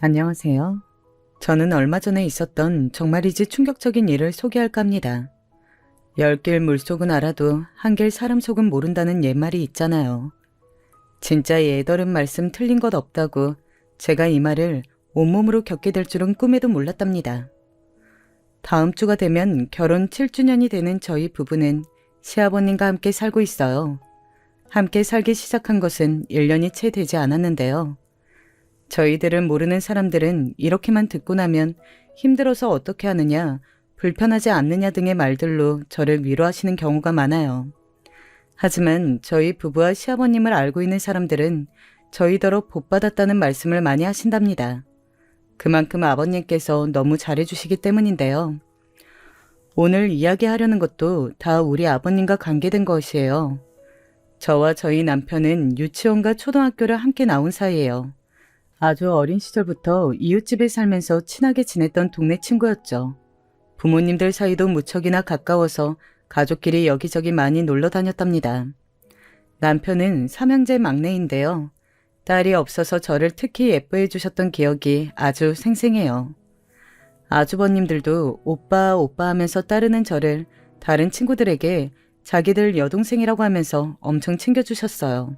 안녕하세요. 저는 얼마 전에 있었던 정말이지 충격적인 일을 소개할까 합니다. 10길 물속은 알아도 한길 사람 속은 모른다는 옛말이 있잖아요. 진짜 예더른 말씀 틀린 것 없다고 제가 이 말을 온몸으로 겪게 될 줄은 꿈에도 몰랐답니다. 다음 주가 되면 결혼 7주년이 되는 저희 부부는 시아버님과 함께 살고 있어요. 함께 살기 시작한 것은 1년이 채 되지 않았는데요. 저희들을 모르는 사람들은 이렇게만 듣고 나면 힘들어서 어떻게 하느냐, 불편하지 않느냐 등의 말들로 저를 위로하시는 경우가 많아요. 하지만 저희 부부와 시아버님을 알고 있는 사람들은 저희더러 복받았다는 말씀을 많이 하신답니다. 그만큼 아버님께서 너무 잘해주시기 때문인데요. 오늘 이야기하려는 것도 다 우리 아버님과 관계된 것이에요. 저와 저희 남편은 유치원과 초등학교를 함께 나온 사이예요. 아주 어린 시절부터 이웃집에 살면서 친하게 지냈던 동네 친구였죠. 부모님들 사이도 무척이나 가까워서 가족끼리 여기저기 많이 놀러 다녔답니다. 남편은 삼형제 막내인데요. 딸이 없어서 저를 특히 예뻐해 주셨던 기억이 아주 생생해요. 아주버님들도 오빠 오빠 하면서 따르는 저를 다른 친구들에게 자기들 여동생이라고 하면서 엄청 챙겨주셨어요.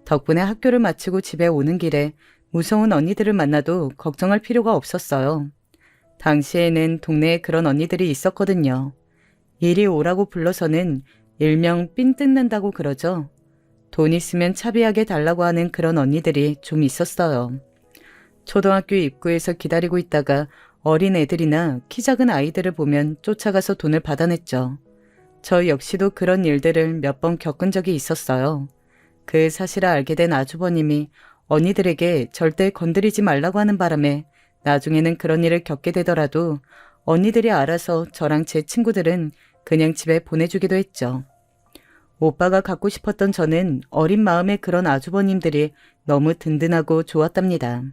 덕분에 학교를 마치고 집에 오는 길에 무서운 언니들을 만나도 걱정할 필요가 없었어요. 당시에는 동네에 그런 언니들이 있었거든요. 이리 오라고 불러서는 일명 삥 뜯는다고 그러죠. 돈 있으면 차비하게 달라고 하는 그런 언니들이 좀 있었어요. 초등학교 입구에서 기다리고 있다가 어린 애들이나 키 작은 아이들을 보면 쫓아가서 돈을 받아냈죠. 저 역시도 그런 일들을 몇 번 겪은 적이 있었어요. 그 사실을 알게 된 아주버님이 언니들에게 절대 건드리지 말라고 하는 바람에 나중에는 그런 일을 겪게 되더라도 언니들이 알아서 저랑 제 친구들은 그냥 집에 보내주기도 했죠. 오빠가 갖고 싶었던 저는 어린 마음에 그런 아주버님들이 너무 든든하고 좋았답니다.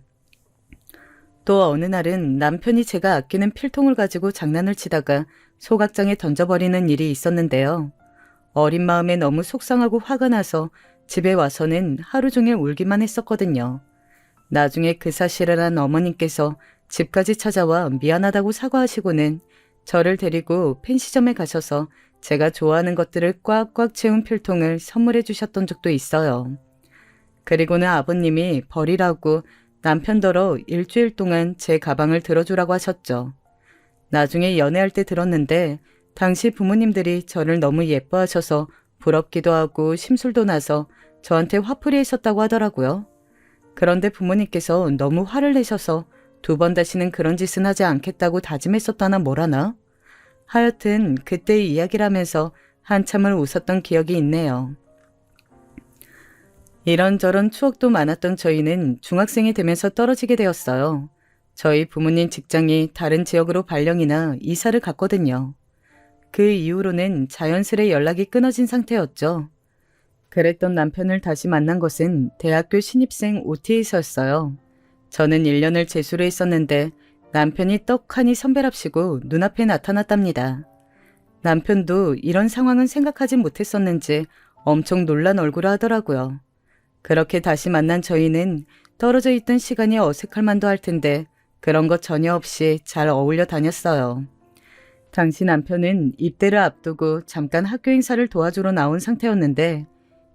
또 어느 날은 남편이 제가 아끼는 필통을 가지고 장난을 치다가 소각장에 던져버리는 일이 있었는데요. 어린 마음에 너무 속상하고 화가 나서 집에 와서는 하루 종일 울기만 했었거든요. 나중에 그 사실을 한 어머님께서 집까지 찾아와 미안하다고 사과하시고는 저를 데리고 펜시점에 가셔서 제가 좋아하는 것들을 꽉꽉 채운 필통을 선물해 주셨던 적도 있어요. 그리고는 아버님이 버리라고 남편더러 일주일 동안 제 가방을 들어주라고 하셨죠. 나중에 연애할 때 들었는데 당시 부모님들이 저를 너무 예뻐하셔서 부럽기도 하고 심술도 나서 저한테 화풀이 했었다고 하더라고요. 그런데 부모님께서 너무 화를 내셔서 2번 다시는 그런 짓은 하지 않겠다고 다짐했었다나 뭐라나? 하여튼 그때 이야기를 하면서 한참을 웃었던 기억이 있네요. 이런저런 추억도 많았던 저희는 중학생이 되면서 떨어지게 되었어요. 저희 부모님 직장이 다른 지역으로 발령이나 이사를 갔거든요. 그 이후로는 자연스레 연락이 끊어진 상태였죠. 그랬던 남편을 다시 만난 것은 대학교 신입생 OT에서였어요. 저는 1년을 재수를 했었는데 남편이 떡하니 선배랍시고 눈앞에 나타났답니다. 남편도 이런 상황은 생각하지 못했었는지 엄청 놀란 얼굴을 하더라고요. 그렇게 다시 만난 저희는 떨어져 있던 시간이 어색할 만도 할 텐데 그런 것 전혀 없이 잘 어울려 다녔어요. 당시 남편은 입대를 앞두고 잠깐 학교 행사를 도와주러 나온 상태였는데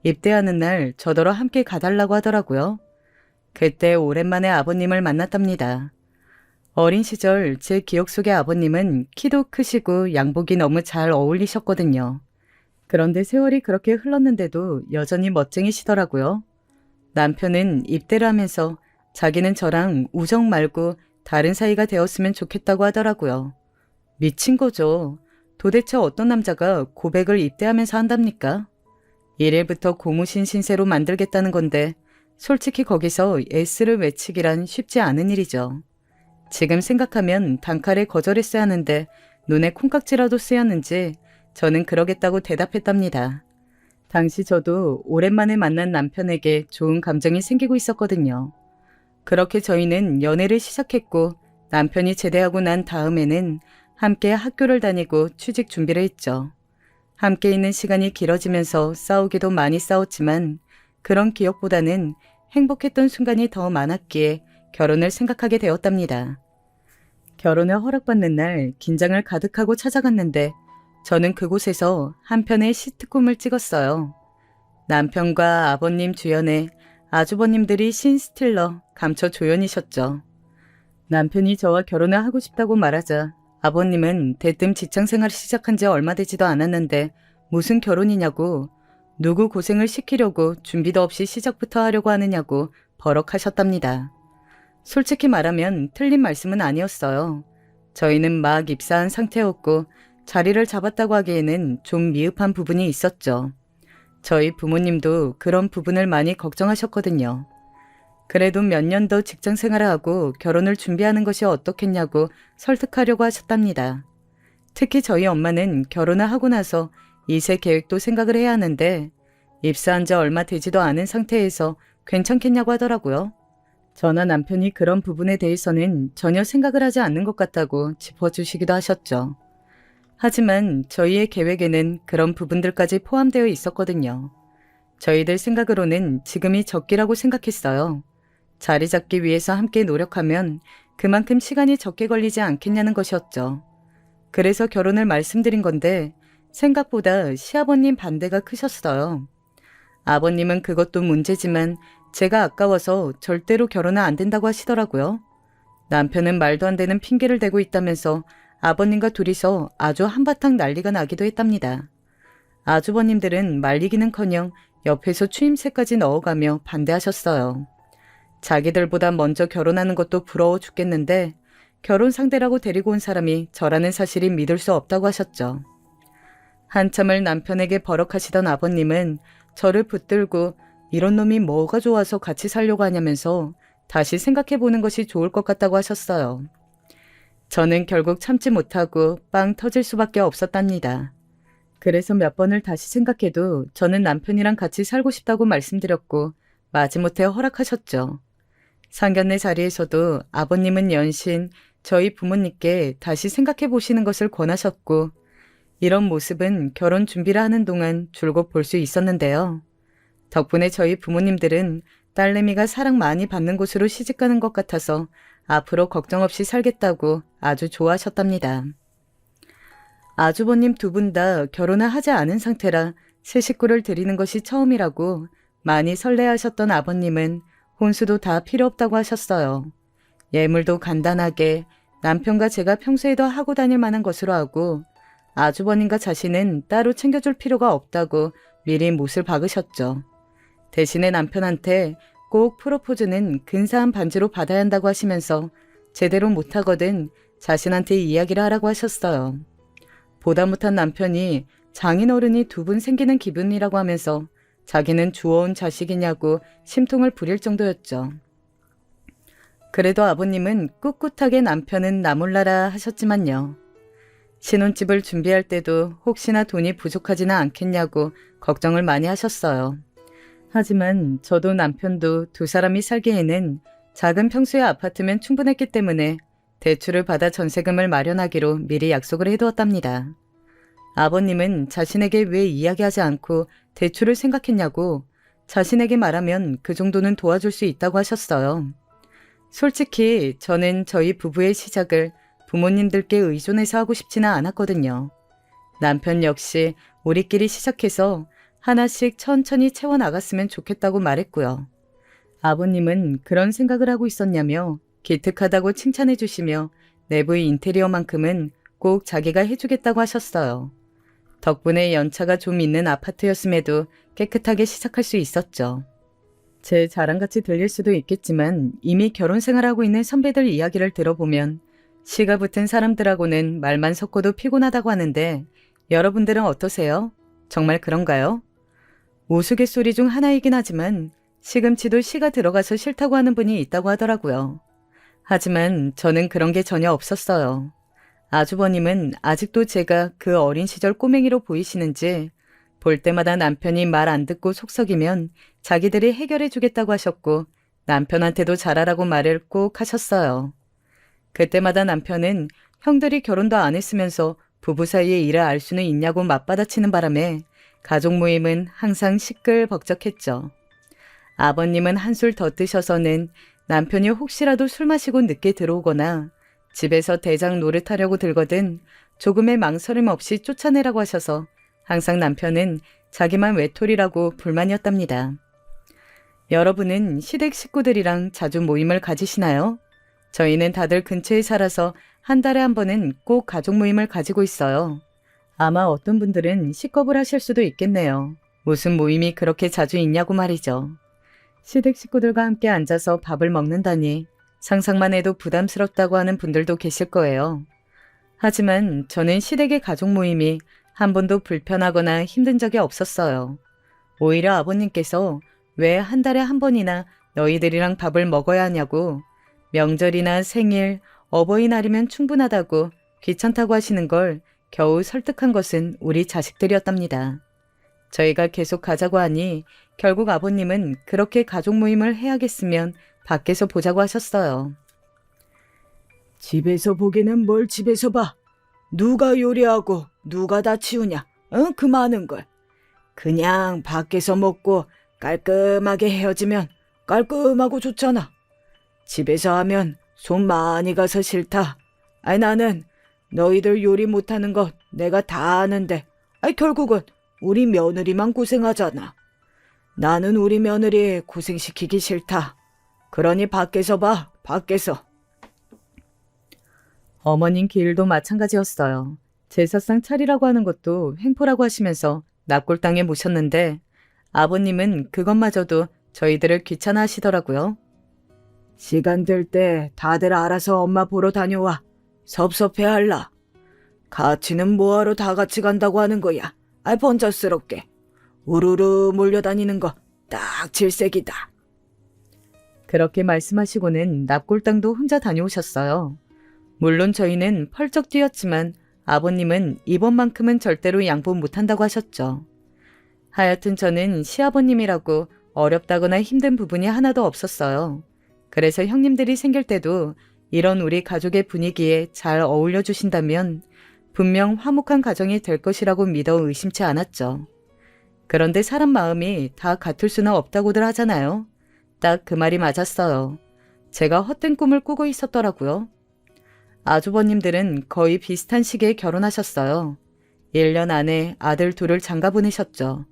입대하는 날 저더러 함께 가달라고 하더라고요. 그때 오랜만에 아버님을 만났답니다. 어린 시절 제 기억 속의 아버님은 키도 크시고 양복이 너무 잘 어울리셨거든요. 그런데 세월이 그렇게 흘렀는데도 여전히 멋쟁이시더라고요. 남편은 입대를 하면서 자기는 저랑 우정 말고 다른 사이가 되었으면 좋겠다고 하더라고요. 미친 거죠. 도대체 어떤 남자가 고백을 입대하면서 한답니까? 1일부터 고무신 신세로 만들겠다는 건데 솔직히 거기서 S를 외치기란 쉽지 않은 일이죠. 지금 생각하면 단칼에 거절했어야 하는데 눈에 콩깍지라도 쓰였는지 저는 그러겠다고 대답했답니다. 당시 저도 오랜만에 만난 남편에게 좋은 감정이 생기고 있었거든요. 그렇게 저희는 연애를 시작했고 남편이 제대하고 난 다음에는 함께 학교를 다니고 취직 준비를 했죠. 함께 있는 시간이 길어지면서 싸우기도 많이 싸웠지만 그런 기억보다는 행복했던 순간이 더 많았기에 결혼을 생각하게 되었답니다. 결혼을 허락받는 날 긴장을 가득하고 찾아갔는데 저는 그곳에서 한편의 시트콤을 찍었어요. 남편과 아버님 주연의 아주버님들이 신스틸러, 감초 조연이셨죠. 남편이 저와 결혼을 하고 싶다고 말하자 아버님은 대뜸 직장생활을 시작한 지 얼마 되지도 않았는데 무슨 결혼이냐고, 누구 고생을 시키려고 준비도 없이 시작부터 하려고 하느냐고 버럭하셨답니다. 솔직히 말하면 틀린 말씀은 아니었어요. 저희는 막 입사한 상태였고 자리를 잡았다고 하기에는 좀 미흡한 부분이 있었죠. 저희 부모님도 그런 부분을 많이 걱정하셨거든요. 그래도 몇 년 더 직장 생활을 하고 결혼을 준비하는 것이 어떻겠냐고 설득하려고 하셨답니다. 특히 저희 엄마는 결혼을 하고 나서 2세 계획도 생각을 해야 하는데 입사한 지 얼마 되지도 않은 상태에서 괜찮겠냐고 하더라고요. 저나 남편이 그런 부분에 대해서는 전혀 생각을 하지 않는 것 같다고 짚어주시기도 하셨죠. 하지만 저희의 계획에는 그런 부분들까지 포함되어 있었거든요. 저희들 생각으로는 지금이 적기라고 생각했어요. 자리 잡기 위해서 함께 노력하면 그만큼 시간이 적게 걸리지 않겠냐는 것이었죠. 그래서 결혼을 말씀드린 건데 생각보다 시아버님 반대가 크셨어요. 아버님은 그것도 문제지만 제가 아까워서 절대로 결혼은 안 된다고 하시더라고요. 남편은 말도 안 되는 핑계를 대고 있다면서 아버님과 둘이서 아주 한바탕 난리가 나기도 했답니다. 아주버님들은 말리기는커녕 옆에서 추임새까지 넣어가며 반대하셨어요. 자기들보다 먼저 결혼하는 것도 부러워 죽겠는데 결혼 상대라고 데리고 온 사람이 저라는 사실이 믿을 수 없다고 하셨죠. 한참을 남편에게 버럭하시던 아버님은 저를 붙들고 이런 놈이 뭐가 좋아서 같이 살려고 하냐면서 다시 생각해보는 것이 좋을 것 같다고 하셨어요. 저는 결국 참지 못하고 빵 터질 수밖에 없었답니다. 그래서 몇 번을 다시 생각해도 저는 남편이랑 같이 살고 싶다고 말씀드렸고 마지못해 허락하셨죠. 상견례 자리에서도 아버님은 연신 저희 부모님께 다시 생각해 보시는 것을 권하셨고 이런 모습은 결혼 준비를 하는 동안 줄곧 볼 수 있었는데요. 덕분에 저희 부모님들은 딸내미가 사랑 많이 받는 곳으로 시집가는 것 같아서 앞으로 걱정 없이 살겠다고 아주 좋아하셨답니다. 아주버님 두 분 다 결혼을 하지 않은 상태라 새 식구를 드리는 것이 처음이라고 많이 설레하셨던 아버님은 혼수도 다 필요 없다고 하셨어요. 예물도 간단하게 남편과 제가 평소에도 하고 다닐 만한 것으로 하고 아주버님과 자신은 따로 챙겨줄 필요가 없다고 미리 못을 박으셨죠. 대신에 남편한테 꼭 프로포즈는 근사한 반지로 받아야 한다고 하시면서 제대로 못하거든 자신한테 이야기를 하라고 하셨어요. 보다 못한 남편이 장인어른이 두 분 생기는 기분이라고 하면서 자기는 주워온 자식이냐고 심통을 부릴 정도였죠. 그래도 아버님은 꿋꿋하게 남편은 나 몰라라 하셨지만요. 신혼집을 준비할 때도 혹시나 돈이 부족하지는 않겠냐고 걱정을 많이 하셨어요. 하지만 저도 남편도 두 사람이 살기에는 작은 평수의 아파트면 충분했기 때문에 대출을 받아 전세금을 마련하기로 미리 약속을 해두었답니다. 아버님은 자신에게 왜 이야기하지 않고 대출을 생각했냐고 자신에게 말하면 그 정도는 도와줄 수 있다고 하셨어요. 솔직히 저는 저희 부부의 시작을 부모님들께 의존해서 하고 싶지는 않았거든요. 남편 역시 우리끼리 시작해서 하나씩 천천히 채워나갔으면 좋겠다고 말했고요. 아버님은 그런 생각을 하고 있었냐며 기특하다고 칭찬해 주시며 내부의 인테리어만큼은 꼭 자기가 해주겠다고 하셨어요. 덕분에 연차가 좀 있는 아파트였음에도 깨끗하게 시작할 수 있었죠. 제 자랑같이 들릴 수도 있겠지만 이미 결혼 생활하고 있는 선배들 이야기를 들어보면 시가 붙은 사람들하고는 말만 섞어도 피곤하다고 하는데 여러분들은 어떠세요? 정말 그런가요? 우스갯소리 중 하나이긴 하지만 시금치도 씨가 들어가서 싫다고 하는 분이 있다고 하더라고요. 하지만 저는 그런 게 전혀 없었어요. 아주버님은 아직도 제가 그 어린 시절 꼬맹이로 보이시는지 볼 때마다 남편이 말 안 듣고 속썩이면 자기들이 해결해 주겠다고 하셨고 남편한테도 잘하라고 말을 꼭 하셨어요. 그때마다 남편은 형들이 결혼도 안 했으면서 부부 사이의 일을 알 수는 있냐고 맞받아치는 바람에 가족 모임은 항상 시끌벅적했죠. 아버님은 한술 더 뜨셔서는 남편이 혹시라도 술 마시고 늦게 들어오거나 집에서 대장 노릇하려고 들거든 조금의 망설임 없이 쫓아내라고 하셔서 항상 남편은 자기만 외톨이라고 불만이었답니다. 여러분은 시댁 식구들이랑 자주 모임을 가지시나요? 저희는 다들 근처에 살아서 한 달에 한 번은 꼭 가족 모임을 가지고 있어요. 아마 어떤 분들은 식겁을 하실 수도 있겠네요. 무슨 모임이 그렇게 자주 있냐고 말이죠. 시댁 식구들과 함께 앉아서 밥을 먹는다니 상상만 해도 부담스럽다고 하는 분들도 계실 거예요. 하지만 저는 시댁의 가족 모임이 한 번도 불편하거나 힘든 적이 없었어요. 오히려 아버님께서 왜 한 달에 한 번이나 너희들이랑 밥을 먹어야 하냐고, 명절이나 생일, 어버이날이면 충분하다고 귀찮다고 하시는 걸 겨우 설득한 것은 우리 자식들이었답니다. 저희가 계속 가자고 하니 결국 아버님은 그렇게 가족 모임을 해야겠으면 밖에서 보자고 하셨어요. 집에서 보기는 뭘 집에서 봐. 누가 요리하고 누가 다 치우냐. 그 많은 걸. 그냥 밖에서 먹고 깔끔하게 헤어지면 깔끔하고 좋잖아. 집에서 하면 손 많이 가서 싫다. 나는 너희들 요리 못하는 것 내가 다 아는데 결국은 우리 며느리만 고생하잖아. 나는 우리 며느리 고생시키기 싫다. 그러니 밖에서 봐, 밖에서. 어머님 길도 마찬가지였어요. 제사상 차리라고 하는 것도 횡포라고 하시면서 납골당에 모셨는데 아버님은 그것마저도 저희들을 귀찮아하시더라고요. 시간 될 때 다들 알아서 엄마 보러 다녀와. 섭섭해할라. 같이는 뭐하러 다 같이 간다고 하는 거야. 번쩍스럽게. 우르르 몰려다니는 거 딱 질색이다. 그렇게 말씀하시고는 납골당도 혼자 다녀오셨어요. 물론 저희는 펄쩍 뛰었지만 아버님은 이번만큼은 절대로 양보 못한다고 하셨죠. 하여튼 저는 시아버님이라고 어렵다거나 힘든 부분이 하나도 없었어요. 그래서 형님들이 생길 때도 이런 우리 가족의 분위기에 잘 어울려 주신다면 분명 화목한 가정이 될 것이라고 믿어 의심치 않았죠. 그런데 사람 마음이 다 같을 수는 없다고들 하잖아요. 딱 그 말이 맞았어요. 제가 헛된 꿈을 꾸고 있었더라고요. 아주버님들은 거의 비슷한 시기에 결혼하셨어요. 1년 안에 아들 둘을 장가 보내셨죠.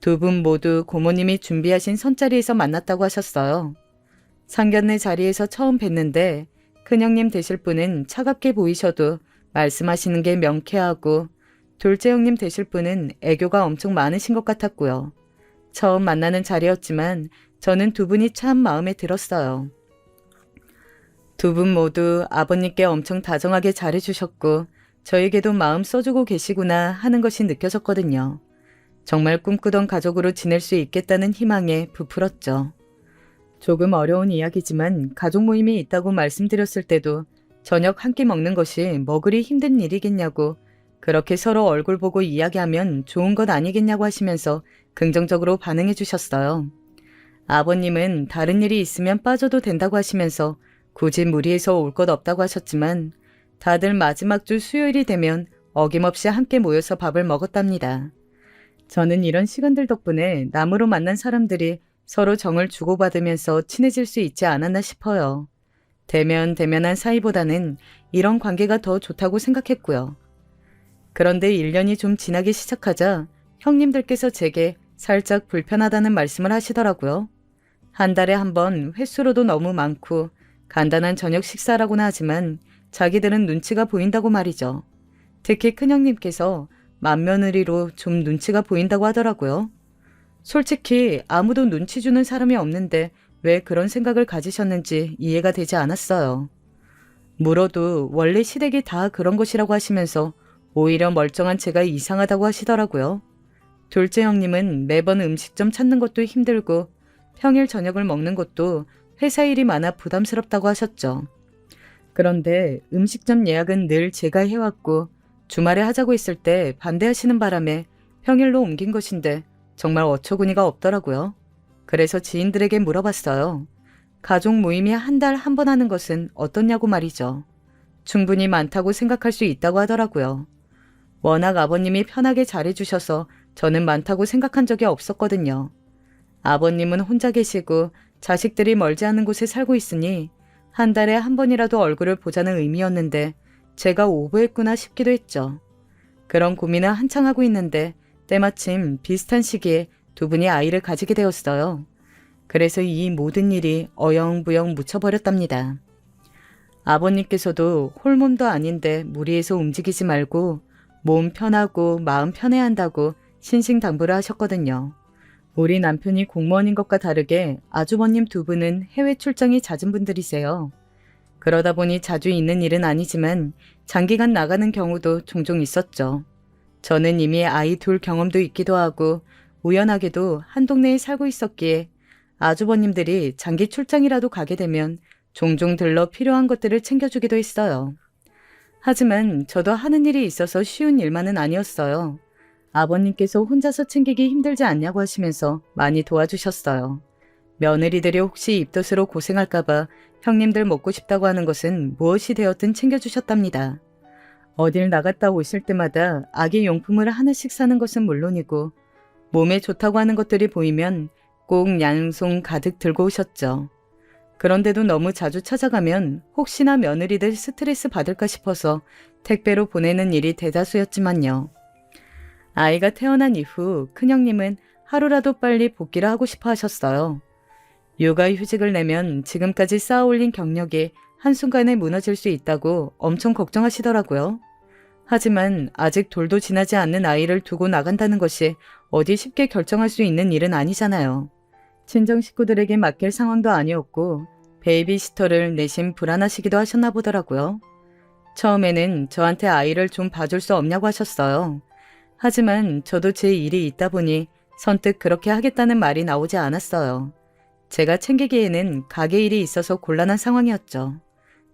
두 분 모두 고모님이 준비하신 선자리에서 만났다고 하셨어요. 상견례 자리에서 처음 뵀는데 큰형님 되실 분은 차갑게 보이셔도 말씀하시는 게 명쾌하고 둘째 형님 되실 분은 애교가 엄청 많으신 것 같았고요. 처음 만나는 자리였지만 저는 두 분이 참 마음에 들었어요. 두 분 모두 아버님께 엄청 다정하게 잘해주셨고 저에게도 마음 써주고 계시구나 하는 것이 느껴졌거든요. 정말 꿈꾸던 가족으로 지낼 수 있겠다는 희망에 부풀었죠. 조금 어려운 이야기지만 가족 모임이 있다고 말씀드렸을 때도 저녁 한 끼 먹는 것이 뭐 그리 힘든 일이겠냐고, 그렇게 서로 얼굴 보고 이야기하면 좋은 것 아니겠냐고 하시면서 긍정적으로 반응해 주셨어요. 아버님은 다른 일이 있으면 빠져도 된다고 하시면서 굳이 무리해서 올 것 없다고 하셨지만 다들 마지막 주 수요일이 되면 어김없이 함께 모여서 밥을 먹었답니다. 저는 이런 시간들 덕분에 남으로 만난 사람들이 서로 정을 주고받으면서 친해질 수 있지 않았나 싶어요. 대면대면한 사이보다는 이런 관계가 더 좋다고 생각했고요. 그런데 1년이 좀 지나기 시작하자 형님들께서 제게 살짝 불편하다는 말씀을 하시더라고요. 한 달에 한 번 횟수로도 너무 많고 간단한 저녁 식사라고는 하지만 자기들은 눈치가 보인다고 말이죠. 특히 큰형님께서 맏며느리로 좀 눈치가 보인다고 하더라고요. 솔직히 아무도 눈치 주는 사람이 없는데 왜 그런 생각을 가지셨는지 이해가 되지 않았어요. 물어도 원래 시댁이 다 그런 것이라고 하시면서 오히려 멀쩡한 제가 이상하다고 하시더라고요. 둘째 형님은 매번 음식점 찾는 것도 힘들고 평일 저녁을 먹는 것도 회사 일이 많아 부담스럽다고 하셨죠. 그런데 음식점 예약은 늘 제가 해왔고 주말에 하자고 했을 때 반대하시는 바람에 평일로 옮긴 것인데 정말 어처구니가 없더라고요. 그래서 지인들에게 물어봤어요. 가족 모임이 한 달 한 번 하는 것은 어떻냐고 말이죠. 충분히 많다고 생각할 수 있다고 하더라고요. 워낙 아버님이 편하게 잘해주셔서 저는 많다고 생각한 적이 없었거든요. 아버님은 혼자 계시고 자식들이 멀지 않은 곳에 살고 있으니 한 달에 한 번이라도 얼굴을 보자는 의미였는데 제가 오버했구나 싶기도 했죠. 그런 고민을 한창 하고 있는데 때마침 비슷한 시기에 두 분이 아이를 가지게 되었어요. 그래서 이 모든 일이 어영부영 묻혀버렸답니다. 아버님께서도 홀몸도 아닌데 무리해서 움직이지 말고 몸 편하고 마음 편해야 한다고 신신당부를 하셨거든요. 우리 남편이 공무원인 것과 다르게 아주버님 두 분은 해외 출장이 잦은 분들이세요. 그러다 보니 자주 있는 일은 아니지만 장기간 나가는 경우도 종종 있었죠. 저는 이미 아이 둘 경험도 있기도 하고 우연하게도 한 동네에 살고 있었기에 아주버님들이 장기 출장이라도 가게 되면 종종 들러 필요한 것들을 챙겨주기도 했어요. 하지만 저도 하는 일이 있어서 쉬운 일만은 아니었어요. 아버님께서 혼자서 챙기기 힘들지 않냐고 하시면서 많이 도와주셨어요. 며느리들이 혹시 입덧으로 고생할까봐 형님들 먹고 싶다고 하는 것은 무엇이 되었든 챙겨주셨답니다. 어딜 나갔다 오실 때마다 아기 용품을 하나씩 사는 것은 물론이고 몸에 좋다고 하는 것들이 보이면 꼭 양손 가득 들고 오셨죠. 그런데도 너무 자주 찾아가면 혹시나 며느리들 스트레스 받을까 싶어서 택배로 보내는 일이 대다수였지만요. 아이가 태어난 이후 큰형님은 하루라도 빨리 복귀를 하고 싶어 하셨어요. 육아휴직을 내면 지금까지 쌓아올린 경력이 한순간에 무너질 수 있다고 엄청 걱정하시더라고요. 하지만 아직 돌도 지나지 않는 아이를 두고 나간다는 것이 어디 쉽게 결정할 수 있는 일은 아니잖아요. 친정 식구들에게 맡길 상황도 아니었고 베이비시터를 내심 불안하시기도 하셨나 보더라고요. 처음에는 저한테 아이를 좀 봐줄 수 없냐고 하셨어요. 하지만 저도 제 일이 있다 보니 선뜻 그렇게 하겠다는 말이 나오지 않았어요. 제가 챙기기에는 가게 일이 있어서 곤란한 상황이었죠.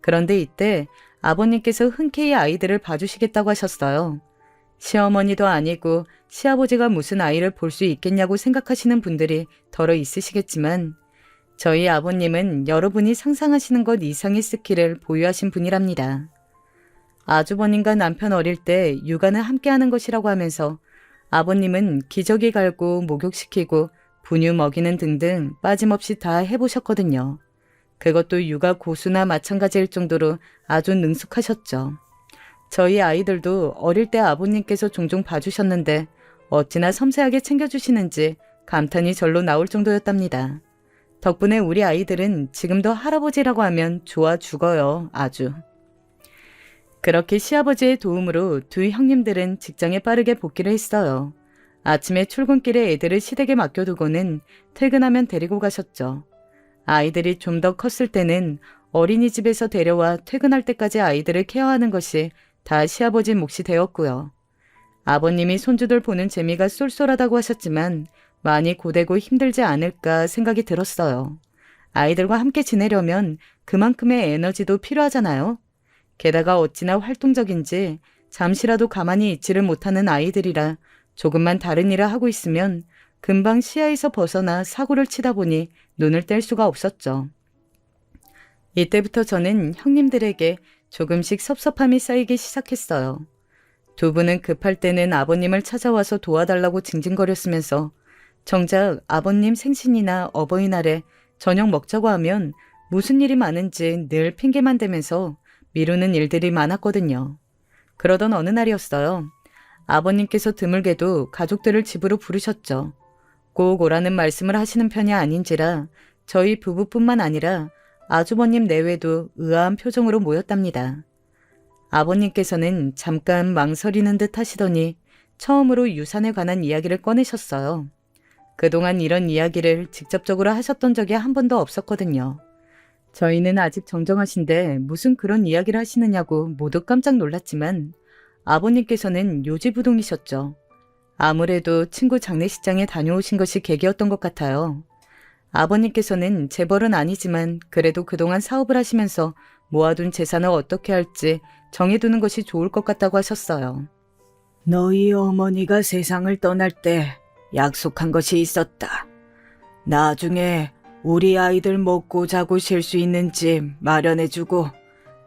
그런데 이때 아버님께서 흔쾌히 아이들을 봐주시겠다고 하셨어요. 시어머니도 아니고 시아버지가 무슨 아이를 볼 수 있겠냐고 생각하시는 분들이 더러 있으시겠지만 저희 아버님은 여러분이 상상하시는 것 이상의 스킬을 보유하신 분이랍니다. 아주버님과 남편 어릴 때 육아는 함께하는 것이라고 하면서 아버님은 기저귀 갈고 목욕시키고 분유 먹이는 등등 빠짐없이 다 해보셨거든요. 그것도 육아 고수나 마찬가지일 정도로 아주 능숙하셨죠. 저희 아이들도 어릴 때 아버님께서 종종 봐주셨는데 어찌나 섬세하게 챙겨주시는지 감탄이 절로 나올 정도였답니다. 덕분에 우리 아이들은 지금도 할아버지라고 하면 좋아 죽어요. 아주. 그렇게 시아버지의 도움으로 두 형님들은 직장에 빠르게 복귀를 했어요. 아침에 출근길에 애들을 시댁에 맡겨두고는 퇴근하면 데리고 가셨죠. 아이들이 좀 더 컸을 때는 어린이집에서 데려와 퇴근할 때까지 아이들을 케어하는 것이 다 시아버지 몫이 되었고요. 아버님이 손주들 보는 재미가 쏠쏠하다고 하셨지만 많이 고되고 힘들지 않을까 생각이 들었어요. 아이들과 함께 지내려면 그만큼의 에너지도 필요하잖아요. 게다가 어찌나 활동적인지 잠시라도 가만히 있지를 못하는 아이들이라 조금만 다른 일을 하고 있으면 금방 시야에서 벗어나 사고를 치다 보니 눈을 뗄 수가 없었죠. 이때부터 저는 형님들에게 조금씩 섭섭함이 쌓이기 시작했어요. 두 분은 급할 때는 아버님을 찾아와서 도와달라고 징징거렸으면서 정작 아버님 생신이나 어버이날에 저녁 먹자고 하면 무슨 일이 많은지 늘 핑계만 대면서 미루는 일들이 많았거든요. 그러던 어느 날이었어요. 아버님께서 드물게도 가족들을 집으로 부르셨죠. 꼭 오라는 말씀을 하시는 편이 아닌지라 저희 부부뿐만 아니라 아주버님 내외도 의아한 표정으로 모였답니다. 아버님께서는 잠깐 망설이는 듯 하시더니 처음으로 유산에 관한 이야기를 꺼내셨어요. 그동안 이런 이야기를 직접적으로 하셨던 적이 한 번도 없었거든요. 저희는 아직 정정하신데 무슨 그런 이야기를 하시느냐고 모두 깜짝 놀랐지만 아버님께서는 요지부동이셨죠. 아무래도 친구 장례식장에 다녀오신 것이 계기였던 것 같아요. 아버님께서는 재벌은 아니지만 그래도 그동안 사업을 하시면서 모아둔 재산을 어떻게 할지 정해두는 것이 좋을 것 같다고 하셨어요. 너희 어머니가 세상을 떠날 때 약속한 것이 있었다. 나중에 우리 아이들 먹고 자고 쉴 수 있는 집 마련해주고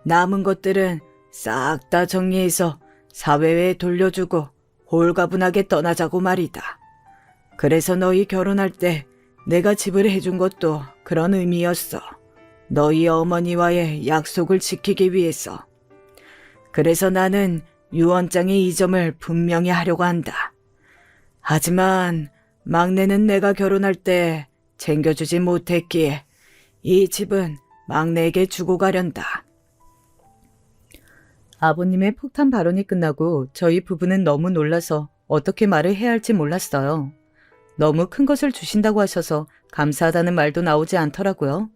남은 것들은 싹 다 정리해서 사회에 돌려주고 홀가분하게 떠나자고 말이다. 그래서 너희 결혼할 때 내가 집을 해준 것도 그런 의미였어. 너희 어머니와의 약속을 지키기 위해서. 그래서 나는 유언장에 이 점을 분명히 하려고 한다. 하지만 막내는 내가 결혼할 때 챙겨주지 못했기에 이 집은 막내에게 주고 가련다. 아버님의 폭탄 발언이 끝나고 저희 부부는 너무 놀라서 어떻게 말을 해야 할지 몰랐어요. 너무 큰 것을 주신다고 하셔서 감사하다는 말도 나오지 않더라고요.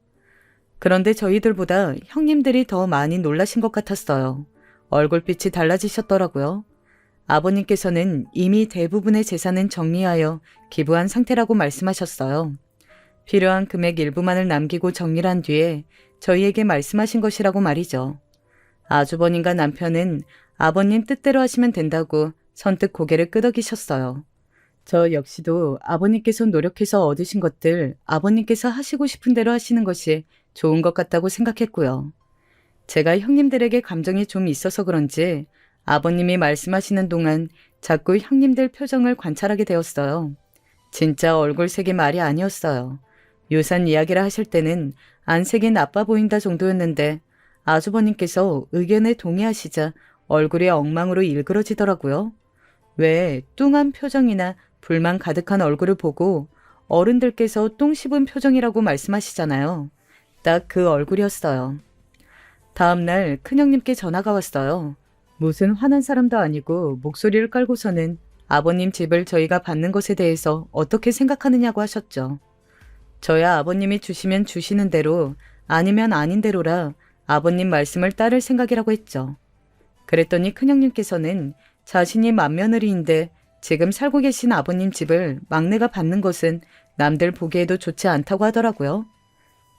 그런데 저희들보다 형님들이 더 많이 놀라신 것 같았어요. 얼굴빛이 달라지셨더라고요. 아버님께서는 이미 대부분의 재산은 정리하여 기부한 상태라고 말씀하셨어요. 필요한 금액 일부만을 남기고 정리를 한 뒤에 저희에게 말씀하신 것이라고 말이죠. 아주버님과 남편은 아버님 뜻대로 하시면 된다고 선뜻 고개를 끄덕이셨어요. 저 역시도 아버님께서 노력해서 얻으신 것들 아버님께서 하시고 싶은 대로 하시는 것이 좋은 것 같다고 생각했고요. 제가 형님들에게 감정이 좀 있어서 그런지 아버님이 말씀하시는 동안 자꾸 형님들 표정을 관찰하게 되었어요. 진짜 얼굴색이 말이 아니었어요. 유산 이야기를 하실 때는 안색이 나빠 보인다 정도였는데 아주버님께서 의견에 동의하시자 얼굴이 엉망으로 일그러지더라고요. 왜 뚱한 표정이나 불만 가득한 얼굴을 보고 어른들께서 똥 씹은 표정이라고 말씀하시잖아요. 딱 그 얼굴이었어요. 다음날 큰형님께 전화가 왔어요. 무슨 화난 사람도 아니고 목소리를 깔고서는 아버님 집을 저희가 받는 것에 대해서 어떻게 생각하느냐고 하셨죠. 저야 아버님이 주시면 주시는 대로 아니면 아닌 대로라 아버님 말씀을 따를 생각이라고 했죠. 그랬더니 큰형님께서는 자신이 맏며느리인데 지금 살고 계신 아버님 집을 막내가 받는 것은 남들 보기에도 좋지 않다고 하더라고요.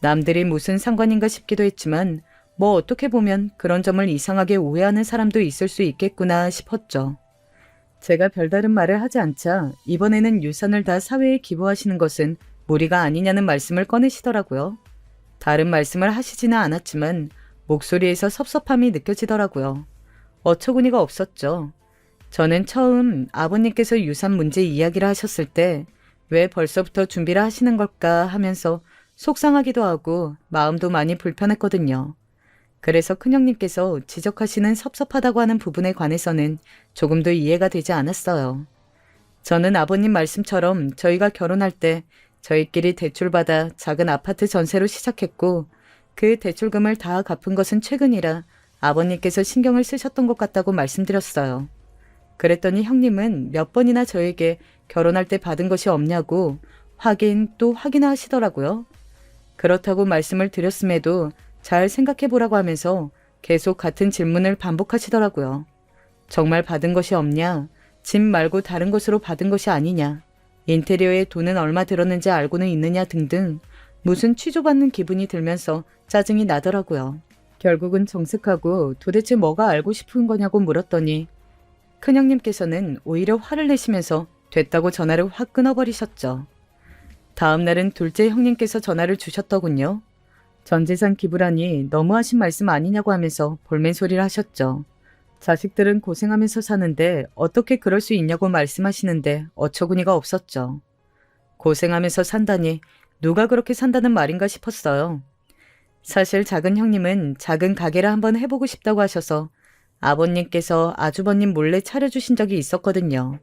남들이 무슨 상관인가 싶기도 했지만 뭐 어떻게 보면 그런 점을 이상하게 오해하는 사람도 있을 수 있겠구나 싶었죠. 제가 별다른 말을 하지 않자 이번에는 유산을 다 사회에 기부하시는 것은 무리가 아니냐는 말씀을 꺼내시더라고요. 다른 말씀을 하시지는 않았지만 목소리에서 섭섭함이 느껴지더라고요. 어처구니가 없었죠. 저는 처음 아버님께서 유산 문제 이야기를 하셨을 때 왜 벌써부터 준비를 하시는 걸까 하면서 속상하기도 하고 마음도 많이 불편했거든요. 그래서 큰형님께서 지적하시는 섭섭하다고 하는 부분에 관해서는 조금도 이해가 되지 않았어요. 저는 아버님 말씀처럼 저희가 결혼할 때 저희끼리 대출받아 작은 아파트 전세로 시작했고 그 대출금을 다 갚은 것은 최근이라 아버님께서 신경을 쓰셨던 것 같다고 말씀드렸어요. 그랬더니 형님은 몇 번이나 저에게 결혼할 때 받은 것이 없냐고 확인 또 확인하시더라고요. 그렇다고 말씀을 드렸음에도 잘 생각해보라고 하면서 계속 같은 질문을 반복하시더라고요. 정말 받은 것이 없냐? 집 말고 다른 것으로 받은 것이 아니냐? 인테리어에 돈은 얼마 들었는지 알고는 있느냐 등등 무슨 취조받는 기분이 들면서 짜증이 나더라고요. 결국은 정색하고 도대체 뭐가 알고 싶은 거냐고 물었더니 큰형님께서는 오히려 화를 내시면서 됐다고 전화를 확 끊어버리셨죠. 다음 날은 둘째 형님께서 전화를 주셨더군요. 전재산 기부라니 너무하신 말씀 아니냐고 하면서 볼멘소리를 하셨죠. 자식들은 고생하면서 사는데 어떻게 그럴 수 있냐고 말씀하시는데 어처구니가 없었죠. 고생하면서 산다니 누가 그렇게 산다는 말인가 싶었어요. 사실 작은 형님은 작은 가게를 한번 해보고 싶다고 하셔서 아버님께서 아주버님 몰래 차려주신 적이 있었거든요.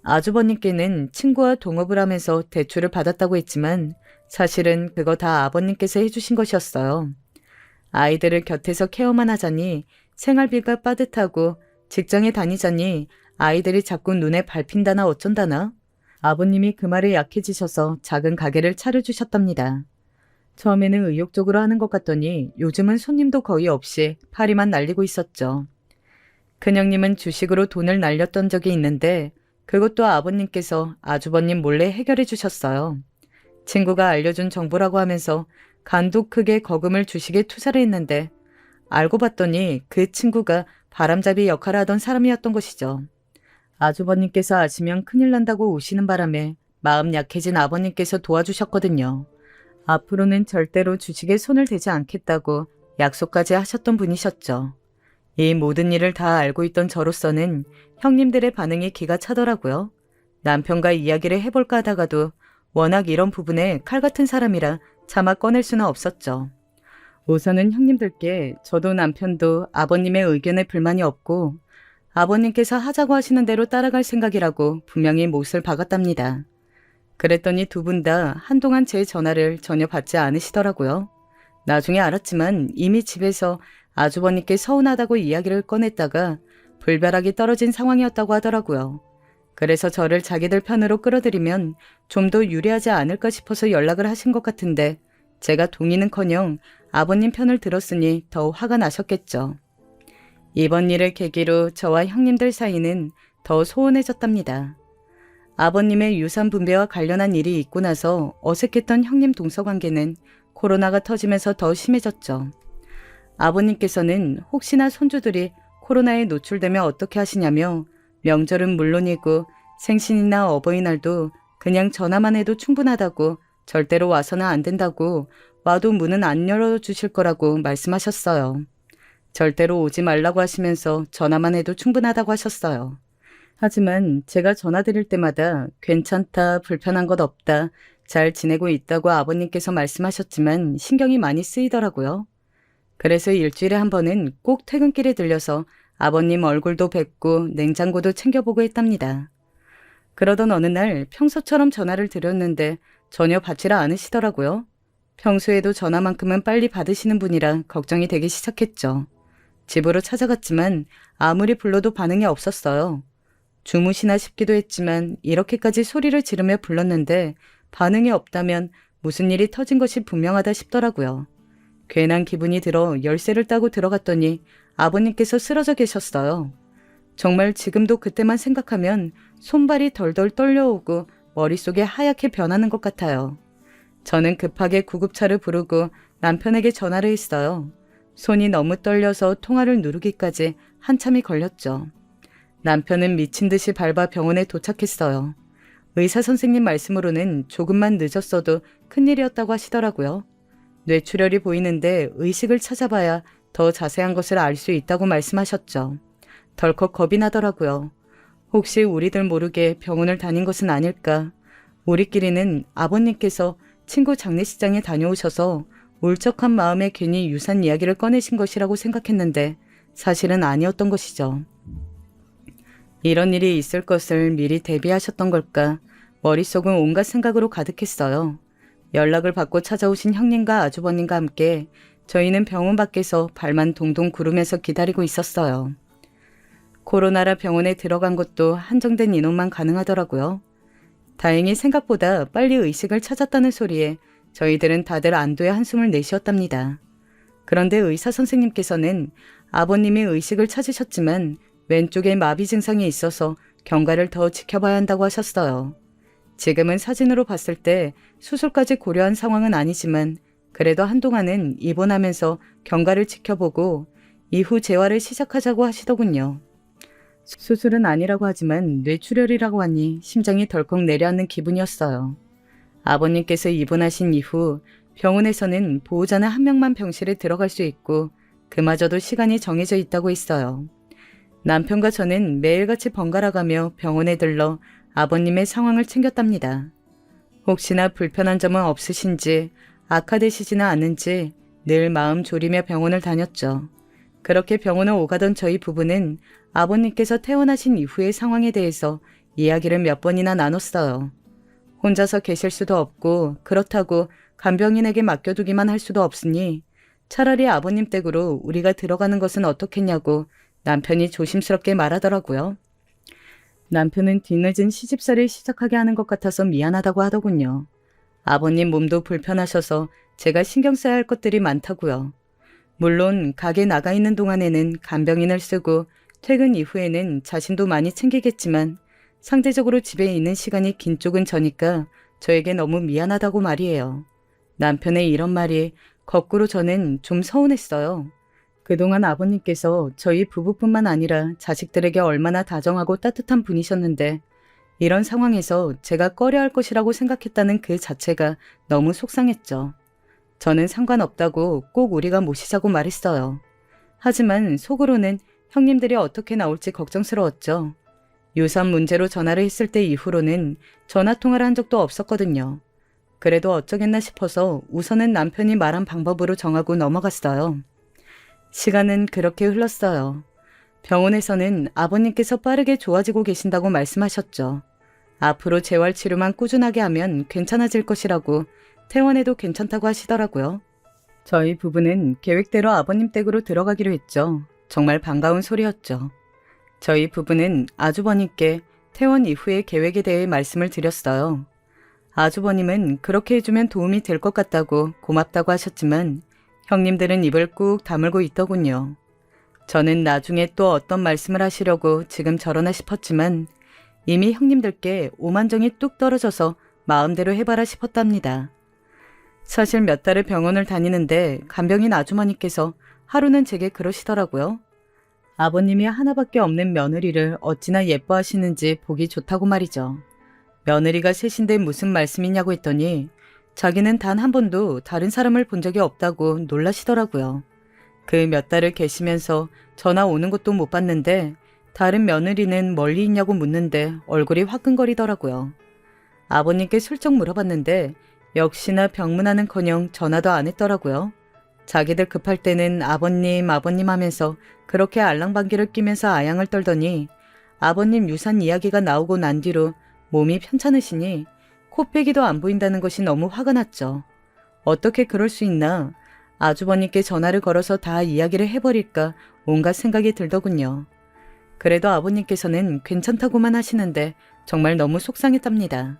아주버님께는 친구와 동업을 하면서 대출을 받았다고 했지만 사실은 그거 다 아버님께서 해주신 것이었어요. 아이들을 곁에서 케어만 하자니 생활비가 빠듯하고 직장에 다니자니 아이들이 자꾸 눈에 밟힌다나 어쩐다나 아버님이 그 말에 약해지셔서 작은 가게를 차려주셨답니다. 처음에는 의욕적으로 하는 것 같더니 요즘은 손님도 거의 없이 파리만 날리고 있었죠. 큰형님은 주식으로 돈을 날렸던 적이 있는데 그것도 아버님께서 아주버님 몰래 해결해 주셨어요. 친구가 알려준 정보라고 하면서 간도 크게 거금을 주식에 투자를 했는데 알고 봤더니 그 친구가 바람잡이 역할을 하던 사람이었던 것이죠. 아주버님께서 아시면 큰일 난다고 우시는 바람에 마음 약해진 아버님께서 도와주셨거든요. 앞으로는 절대로 주식에 손을 대지 않겠다고 약속까지 하셨던 분이셨죠. 이 모든 일을 다 알고 있던 저로서는 형님들의 반응이 기가 차더라고요. 남편과 이야기를 해볼까 하다가도 워낙 이런 부분에 칼 같은 사람이라 차마 꺼낼 수는 없었죠. 우선은 형님들께 저도 남편도 아버님의 의견에 불만이 없고 아버님께서 하자고 하시는 대로 따라갈 생각이라고 분명히 못을 박았답니다. 그랬더니 두 분 다 한동안 제 전화를 전혀 받지 않으시더라고요. 나중에 알았지만 이미 집에서 아주버님께 서운하다고 이야기를 꺼냈다가 불벼락이 떨어진 상황이었다고 하더라고요. 그래서 저를 자기들 편으로 끌어들이면 좀 더 유리하지 않을까 싶어서 연락을 하신 것 같은데 제가 동의는커녕 아버님 편을 들었으니 더 화가 나셨겠죠. 이번 일을 계기로 저와 형님들 사이는 더 소원해졌답니다. 아버님의 유산 분배와 관련한 일이 있고 나서 어색했던 형님 동서관계는 코로나가 터지면서 더 심해졌죠. 아버님께서는 혹시나 손주들이 코로나에 노출되면 어떻게 하시냐며 명절은 물론이고 생신이나 어버이날도 그냥 전화만 해도 충분하다고 절대로 와서는 안 된다고 와도 문은 안 열어주실 거라고 말씀하셨어요. 절대로 오지 말라고 하시면서 전화만 해도 충분하다고 하셨어요. 하지만 제가 전화드릴 때마다 괜찮다, 불편한 것 없다, 잘 지내고 있다고 아버님께서 말씀하셨지만 신경이 많이 쓰이더라고요. 그래서 일주일에 한 번은 꼭 퇴근길에 들려서 아버님 얼굴도 뵙고 냉장고도 챙겨보고 했답니다. 그러던 어느 날 평소처럼 전화를 드렸는데 전혀 받지를 않으시더라고요. 평소에도 전화만큼은 빨리 받으시는 분이라 걱정이 되기 시작했죠. 집으로 찾아갔지만 아무리 불러도 반응이 없었어요. 주무시나 싶기도 했지만 이렇게까지 소리를 지르며 불렀는데 반응이 없다면 무슨 일이 터진 것이 분명하다 싶더라고요. 괜한 기분이 들어 열쇠를 따고 들어갔더니 아버님께서 쓰러져 계셨어요. 정말 지금도 그때만 생각하면 손발이 덜덜 떨려오고 머릿속이 하얗게 변하는 것 같아요. 저는 급하게 구급차를 부르고 남편에게 전화를 했어요. 손이 너무 떨려서 통화를 누르기까지 한참이 걸렸죠. 남편은 미친 듯이 밟아 병원에 도착했어요. 의사 선생님 말씀으로는 조금만 늦었어도 큰일이었다고 하시더라고요. 뇌출혈이 보이는데 의식을 찾아봐야 더 자세한 것을 알 수 있다고 말씀하셨죠. 덜컥 겁이 나더라고요. 혹시 우리들 모르게 병원을 다닌 것은 아닐까. 우리끼리는 아버님께서 친구 장례식장에 다녀오셔서 울적한 마음에 괜히 유산 이야기를 꺼내신 것이라고 생각했는데 사실은 아니었던 것이죠. 이런 일이 있을 것을 미리 대비하셨던 걸까. 머릿속은 온갖 생각으로 가득했어요. 연락을 받고 찾아오신 형님과 아주버님과 함께 저희는 병원 밖에서 발만 동동 구르면서 기다리고 있었어요. 코로나라 병원에 들어간 것도 한정된 인원만 가능하더라고요. 다행히 생각보다 빨리 의식을 찾았다는 소리에 저희들은 다들 안도의 한숨을 내쉬었답니다. 그런데 의사 선생님께서는 아버님이 의식을 찾으셨지만 왼쪽에 마비 증상이 있어서 경과를 더 지켜봐야 한다고 하셨어요. 지금은 사진으로 봤을 때 수술까지 고려한 상황은 아니지만 그래도 한동안은 입원하면서 경과를 지켜보고 이후 재활을 시작하자고 하시더군요. 수술은 아니라고 하지만 뇌출혈이라고 하니 심장이 덜컥 내려앉는 기분이었어요. 아버님께서 입원하신 이후 병원에서는 보호자는 한 명만 병실에 들어갈 수 있고 그마저도 시간이 정해져 있다고 했어요. 남편과 저는 매일같이 번갈아가며 병원에 들러 아버님의 상황을 챙겼답니다. 혹시나 불편한 점은 없으신지 악화되시지는 않은지 늘 마음 졸이며 병원을 다녔죠. 그렇게 병원을 오가던 저희 부부는 아버님께서 퇴원하신 이후의 상황에 대해서 이야기를 몇 번이나 나눴어요. 혼자서 계실 수도 없고 그렇다고 간병인에게 맡겨두기만 할 수도 없으니 차라리 아버님 댁으로 우리가 들어가는 것은 어떻겠냐고 남편이 조심스럽게 말하더라고요. 남편은 뒤늦은 시집살이를 시작하게 하는 것 같아서 미안하다고 하더군요. 아버님 몸도 불편하셔서 제가 신경 써야 할 것들이 많다고요. 물론 가게 나가 있는 동안에는 간병인을 쓰고 퇴근 이후에는 자신도 많이 챙기겠지만 상대적으로 집에 있는 시간이 긴 쪽은 저니까 저에게 너무 미안하다고 말이에요. 남편의 이런 말이 거꾸로 저는 좀 서운했어요. 그동안 아버님께서 저희 부부뿐만 아니라 자식들에게 얼마나 다정하고 따뜻한 분이셨는데 이런 상황에서 제가 꺼려할 것이라고 생각했다는 그 자체가 너무 속상했죠. 저는 상관없다고 꼭 우리가 모시자고 말했어요. 하지만 속으로는 형님들이 어떻게 나올지 걱정스러웠죠. 유산 문제로 전화를 했을 때 이후로는 전화통화를 한 적도 없었거든요. 그래도 어쩌겠나 싶어서 우선은 남편이 말한 방법으로 정하고 넘어갔어요. 시간은 그렇게 흘렀어요. 병원에서는 아버님께서 빠르게 좋아지고 계신다고 말씀하셨죠. 앞으로 재활치료만 꾸준하게 하면 괜찮아질 것이라고 퇴원해도 괜찮다고 하시더라고요. 저희 부부는 계획대로 아버님 댁으로 들어가기로 했죠. 정말 반가운 소리였죠. 저희 부부는 아주버님께 퇴원 이후의 계획에 대해 말씀을 드렸어요. 아주버님은 그렇게 해주면 도움이 될 것 같다고 고맙다고 하셨지만 형님들은 입을 꾹 다물고 있더군요. 저는 나중에 또 어떤 말씀을 하시려고 지금 저러나 싶었지만 이미 형님들께 오만정이 뚝 떨어져서 마음대로 해봐라 싶었답니다. 사실 몇 달을 병원을 다니는데 간병인 아주머니께서 하루는 제게 그러시더라고요. 아버님이 하나밖에 없는 며느리를 어찌나 예뻐하시는지 보기 좋다고 말이죠. 며느리가 셋인데 무슨 말씀이냐고 했더니 자기는 단 한 번도 다른 사람을 본 적이 없다고 놀라시더라고요. 그 몇 달을 계시면서 전화 오는 것도 못 받는데 다른 며느리는 멀리 있냐고 묻는데 얼굴이 화끈거리더라고요. 아버님께 슬쩍 물어봤는데 역시나 병문안은커녕 전화도 안 했더라고요. 자기들 급할 때는 아버님 하면서 그렇게 알랑방귀를 끼면서 아양을 떨더니 아버님 유산 이야기가 나오고 난 뒤로 몸이 편찮으시니 코빼기도 안 보인다는 것이 너무 화가 났죠. 어떻게 그럴 수 있나? 아주버님께 전화를 걸어서 다 이야기를 해버릴까 온갖 생각이 들더군요. 그래도 아버님께서는 괜찮다고만 하시는데 정말 너무 속상했답니다.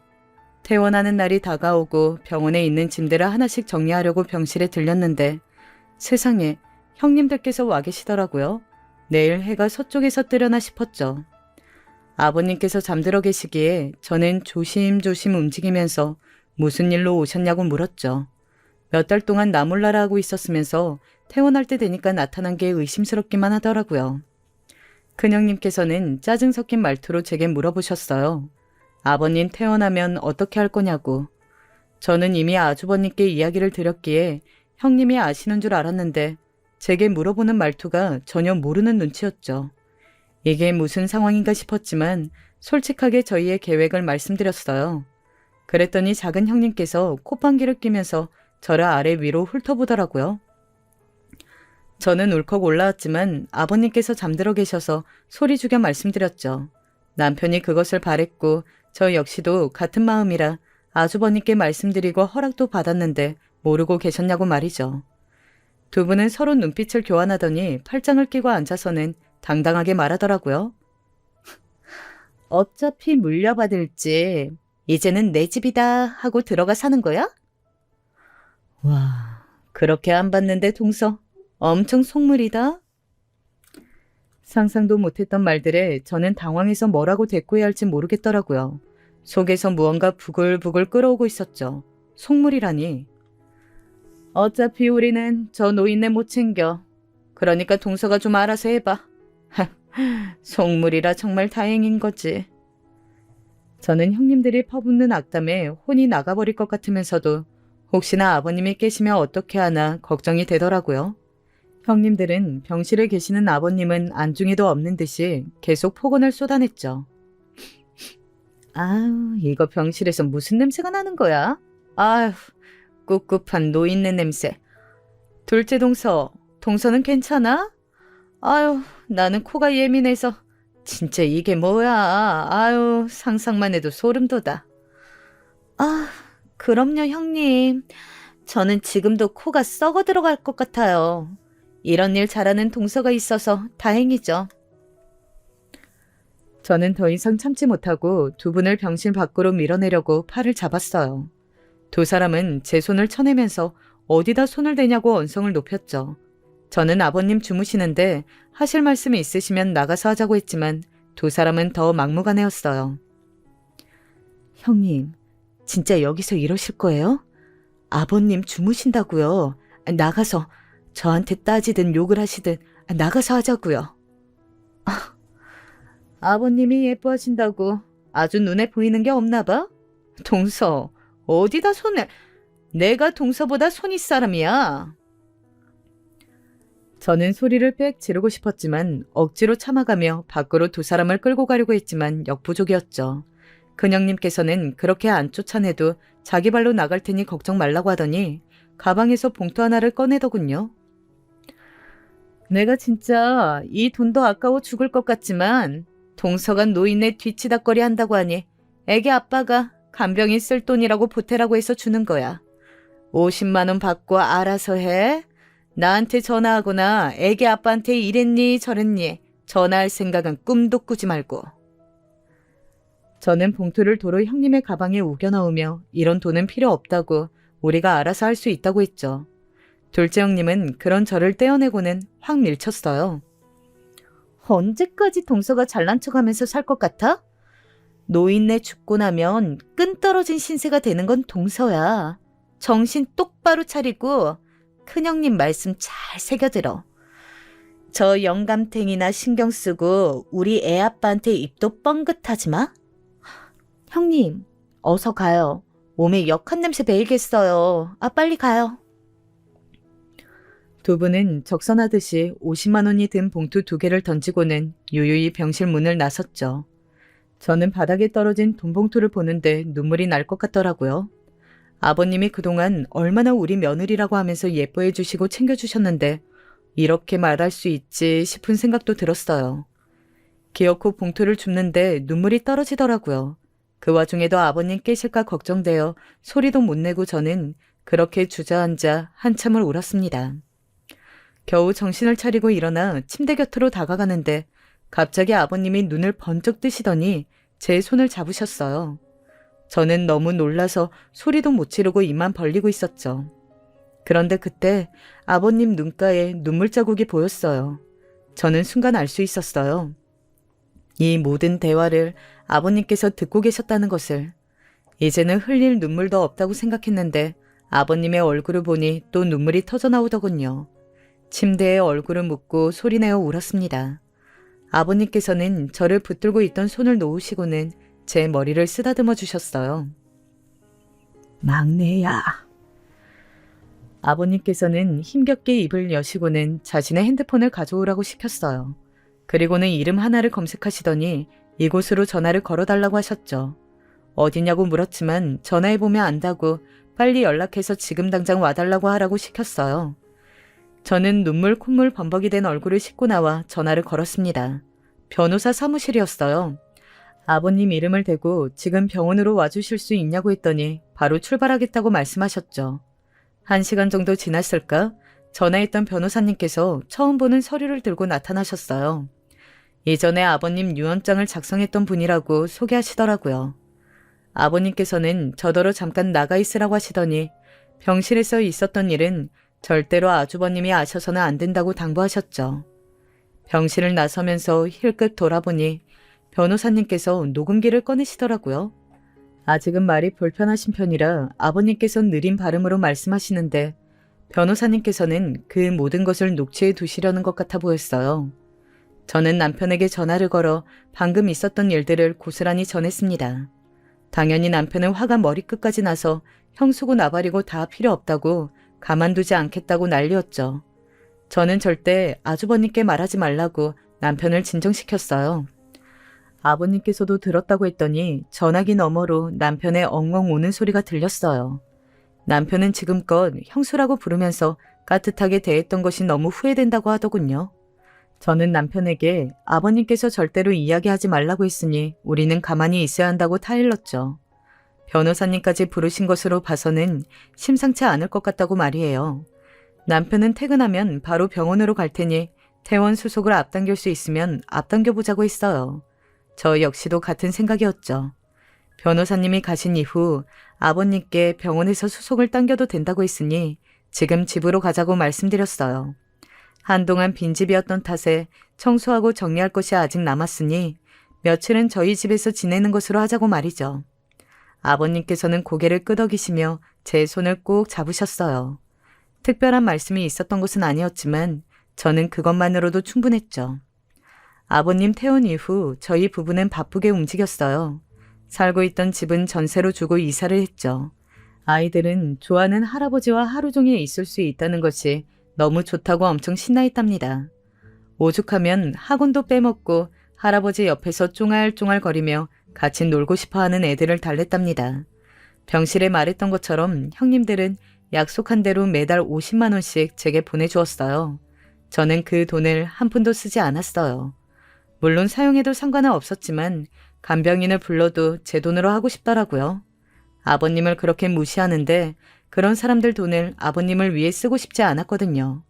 퇴원하는 날이 다가오고 병원에 있는 짐들을 하나씩 정리하려고 병실에 들렸는데 세상에 형님들께서 와 계시더라고요. 내일 해가 서쪽에서 뜨려나 싶었죠. 아버님께서 잠들어 계시기에 저는 조심조심 움직이면서 무슨 일로 오셨냐고 물었죠. 몇 달 동안 나 몰라라 하고 있었으면서 퇴원할 때 되니까 나타난 게 의심스럽기만 하더라고요. 큰형님께서는 짜증 섞인 말투로 제게 물어보셨어요. 아버님 퇴원하면 어떻게 할 거냐고. 저는 이미 아주버님께 이야기를 드렸기에 형님이 아시는 줄 알았는데 제게 물어보는 말투가 전혀 모르는 눈치였죠. 이게 무슨 상황인가 싶었지만 솔직하게 저희의 계획을 말씀드렸어요. 그랬더니 작은 형님께서 콧방귀를 뀌면서 저를 아래 위로 훑어보더라고요. 저는 울컥 올라왔지만 아버님께서 잠들어 계셔서 소리 죽여 말씀드렸죠. 남편이 그것을 바랬고 저 역시도 같은 마음이라 아주버님께 말씀드리고 허락도 받았는데 모르고 계셨냐고 말이죠. 두 분은 서로 눈빛을 교환하더니 팔짱을 끼고 앉아서는 당당하게 말하더라고요. 어차피 물려받을지 이제는 내 집이다 하고 들어가 사는 거야? 와, 그렇게 안 봤는데 동서 엄청 속물이다. 상상도 못했던 말들에 저는 당황해서 뭐라고 대꾸해야 할지 모르겠더라고요. 속에서 무언가 부글부글 끓어오고 있었죠. 속물이라니. 어차피 우리는 저 노인네 못 챙겨. 그러니까 동서가 좀 알아서 해봐. 속물이라 정말 다행인 거지. 저는 형님들이 퍼붓는 악담에 혼이 나가버릴 것 같으면서도 혹시나 아버님이 깨시면 어떻게 하나 걱정이 되더라고요. 형님들은 병실에 계시는 아버님은 안중에도 없는 듯이 계속 폭언을 쏟아냈죠. 아유, 이거 병실에서 무슨 냄새가 나는 거야? 아유, 꿉꿉한 노인네 냄새. 둘째 동서는 괜찮아? 아유, 나는 코가 예민해서 진짜 이게 뭐야. 아유, 상상만 해도 소름 돋아. 아, 그럼요 형님. 저는 지금도 코가 썩어 들어갈 것 같아요. 이런 일 잘하는 동서가 있어서 다행이죠. 저는 더 이상 참지 못하고 두 분을 병실 밖으로 밀어내려고 팔을 잡았어요. 두 사람은 제 손을 쳐내면서 어디다 손을 대냐고 언성을 높였죠. 저는 아버님 주무시는데 하실 말씀이 있으시면 나가서 하자고 했지만 두 사람은 더 막무가내였어요. 형님, 진짜 여기서 이러실 거예요? 아버님 주무신다고요. 나가서 저한테 따지든 욕을 하시든 나가서 하자고요. 아버님이 예뻐하신다고 아주 눈에 보이는 게 없나 봐? 동서, 어디다 손을... 내가 동서보다 손이 사람이야. 저는 소리를 빽 지르고 싶었지만 억지로 참아가며 밖으로 두 사람을 끌고 가려고 했지만 역부족이었죠. 큰형님께서는 그렇게 안 쫓아내도 자기 발로 나갈 테니 걱정 말라고 하더니 가방에서 봉투 하나를 꺼내더군요. 내가 진짜 이 돈도 아까워 죽을 것 같지만 동서간 노인네 뒤치다꺼리 한다고 하니 애기 아빠가 간병인 쓸 돈이라고 보태라고 해서 주는 거야. 50만 원 받고 알아서 해. 나한테 전화하거나 애기 아빠한테 이랬니 저랬니 전화할 생각은 꿈도 꾸지 말고. 저는 봉투를 도로 형님의 가방에 우겨 넣으며 이런 돈은 필요 없다고 우리가 알아서 할 수 있다고 했죠. 둘째 형님은 그런 저를 떼어내고는 확 밀쳤어요. 언제까지 동서가 잘난 척하면서 살 것 같아? 노인네 죽고 나면 끈 떨어진 신세가 되는 건 동서야. 정신 똑바로 차리고 큰형님 말씀 잘 새겨들어. 저 영감탱이나 신경 쓰고 우리 애 아빠한테 입도 뻥긋하지 마. 형님, 어서 가요. 몸에 역한 냄새 배이겠어요. 빨리 가요. 두 분은 적선하듯이 50만 원이 든 봉투 2개를 던지고는 유유히 병실 문을 나섰죠. 저는 바닥에 떨어진 돈 봉투를 보는데 눈물이 날 것 같더라고요. 아버님이 그동안 얼마나 우리 며느리라고 하면서 예뻐해 주시고 챙겨주셨는데 이렇게 말할 수 있지 싶은 생각도 들었어요. 기어코 봉투를 줍는데 눈물이 떨어지더라고요. 그 와중에도 아버님 깨실까 걱정되어 소리도 못 내고 저는 그렇게 주저앉아 한참을 울었습니다. 겨우 정신을 차리고 일어나 침대 곁으로 다가가는데 갑자기 아버님이 눈을 번쩍 뜨시더니 제 손을 잡으셨어요. 저는 너무 놀라서 소리도 못 지르고 입만 벌리고 있었죠. 그런데 그때 아버님 눈가에 눈물 자국이 보였어요. 저는 순간 알 수 있었어요. 이 모든 대화를 아버님께서 듣고 계셨다는 것을. 이제는 흘릴 눈물도 없다고 생각했는데 아버님의 얼굴을 보니 또 눈물이 터져나오더군요. 침대에 얼굴을 묻고 소리내어 울었습니다. 아버님께서는 저를 붙들고 있던 손을 놓으시고는 제 머리를 쓰다듬어 주셨어요. 막내야. 아버님께서는 힘겹게 입을 여시고는 자신의 핸드폰을 가져오라고 시켰어요. 그리고는 이름 하나를 검색하시더니 이곳으로 전화를 걸어달라고 하셨죠. 어디냐고 물었지만 전화해보면 안다고 빨리 연락해서 지금 당장 와달라고 하라고 시켰어요. 저는 눈물 콧물 범벅이 된 얼굴을 씻고 나와 전화를 걸었습니다. 변호사 사무실이었어요. 아버님 이름을 대고 지금 병원으로 와주실 수 있냐고 했더니 바로 출발하겠다고 말씀하셨죠. 1시간 정도 지났을까? 전화했던 변호사님께서 처음 보는 서류를 들고 나타나셨어요. 예전에 아버님 유언장을 작성했던 분이라고 소개하시더라고요. 아버님께서는 저더러 잠깐 나가 있으라고 하시더니 병실에서 있었던 일은 절대로 아주버님이 아셔서는 안 된다고 당부하셨죠. 병실을 나서면서 힐끗 돌아보니 변호사님께서 녹음기를 꺼내시더라고요. 아직은 말이 불편하신 편이라 아버님께서 느린 발음으로 말씀하시는데 변호사님께서는 그 모든 것을 녹취해 두시려는 것 같아 보였어요. 저는 남편에게 전화를 걸어 방금 있었던 일들을 고스란히 전했습니다. 당연히 남편은 화가 머리끝까지 나서 형수고 나발이고 다 필요 없다고 가만두지 않겠다고 난리였죠. 저는 절대 아주버님께 말하지 말라고 남편을 진정시켰어요. 아버님께서도 들었다고 했더니 전화기 너머로 남편의 엉엉 우는 소리가 들렸어요. 남편은 지금껏 형수라고 부르면서 깍듯하게 대했던 것이 너무 후회된다고 하더군요. 저는 남편에게 아버님께서 절대로 이야기하지 말라고 했으니 우리는 가만히 있어야 한다고 타일렀죠. 변호사님까지 부르신 것으로 봐서는 심상치 않을 것 같다고 말이에요. 남편은 퇴근하면 바로 병원으로 갈 테니 퇴원 수속을 앞당길 수 있으면 앞당겨보자고 했어요. 저 역시도 같은 생각이었죠. 변호사님이 가신 이후 아버님께 병원에서 수속을 당겨도 된다고 했으니 지금 집으로 가자고 말씀드렸어요. 한동안 빈집이었던 탓에 청소하고 정리할 것이 아직 남았으니 며칠은 저희 집에서 지내는 것으로 하자고 말이죠. 아버님께서는 고개를 끄덕이시며 제 손을 꼭 잡으셨어요. 특별한 말씀이 있었던 것은 아니었지만 저는 그것만으로도 충분했죠. 아버님 퇴원 이후 저희 부부는 바쁘게 움직였어요. 살고 있던 집은 전세로 주고 이사를 했죠. 아이들은 좋아하는 할아버지와 하루 종일 있을 수 있다는 것이 너무 좋다고 엄청 신나했답니다. 오죽하면 학원도 빼먹고 할아버지 옆에서 쫑알쫑알 거리며 같이 놀고 싶어하는 애들을 달랬답니다. 병실에 말했던 것처럼 형님들은 약속한 대로 매달 50만 원씩 제게 보내주었어요. 저는 그 돈을 한 푼도 쓰지 않았어요. 물론 사용해도 상관은 없었지만 간병인을 불러도 제 돈으로 하고 싶더라고요. 아버님을 그렇게 무시하는데 그런 사람들 돈을 아버님을 위해 쓰고 싶지 않았거든요.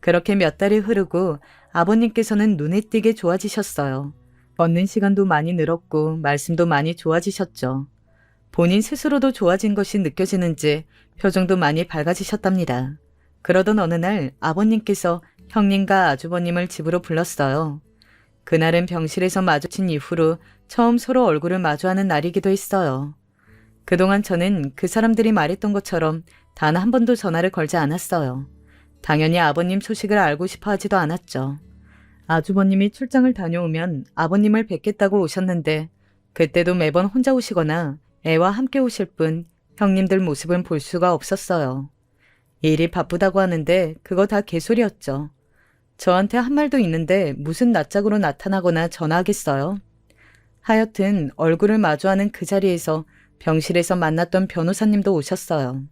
그렇게 몇 달이 흐르고 아버님께서는 눈에 띄게 좋아지셨어요. 걷는 시간도 많이 늘었고 말씀도 많이 좋아지셨죠. 본인 스스로도 좋아진 것이 느껴지는지 표정도 많이 밝아지셨답니다. 그러던 어느 날 아버님께서 형님과 아주버님을 집으로 불렀어요. 그날은 병실에서 마주친 이후로 처음 서로 얼굴을 마주하는 날이기도 했어요. 그동안 저는 그 사람들이 말했던 것처럼 단 한 번도 전화를 걸지 않았어요. 당연히 아버님 소식을 알고 싶어 하지도 않았죠. 아주버님이 출장을 다녀오면 아버님을 뵙겠다고 오셨는데 그때도 매번 혼자 오시거나 애와 함께 오실 뿐 형님들 모습은 볼 수가 없었어요. 일이 바쁘다고 하는데 그거 다 개소리였죠. 저한테 한 말도 있는데 무슨 낯짝으로 나타나거나 전화하겠어요? 하여튼 얼굴을 마주하는 그 자리에서 병실에서 만났던 변호사님도 오셨어요.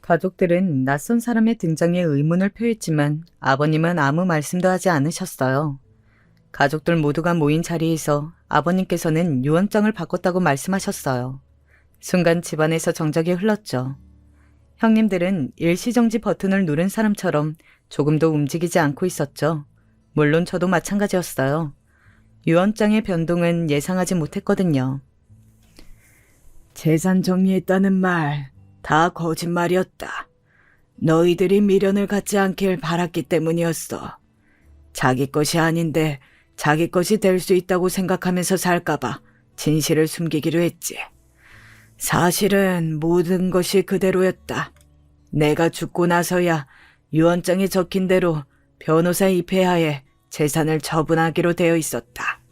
가족들은 낯선 사람의 등장에 의문을 표했지만 아버님은 아무 말씀도 하지 않으셨어요. 가족들 모두가 모인 자리에서 아버님께서는 유언장을 바꿨다고 말씀하셨어요. 순간 집안에서 정적이 흘렀죠. 형님들은 일시정지 버튼을 누른 사람처럼 조금도 움직이지 않고 있었죠. 물론 저도 마찬가지였어요. 유언장의 변동은 예상하지 못했거든요. 재산 정리했다는 말 다 거짓말이었다. 너희들이 미련을 갖지 않길 바랐기 때문이었어. 자기 것이 아닌데 자기 것이 될 수 있다고 생각하면서 살까봐 진실을 숨기기로 했지. 사실은 모든 것이 그대로였다. 내가 죽고 나서야 유언장에 적힌 대로 변호사 입회하에 재산을 처분하기로 되어 있었다.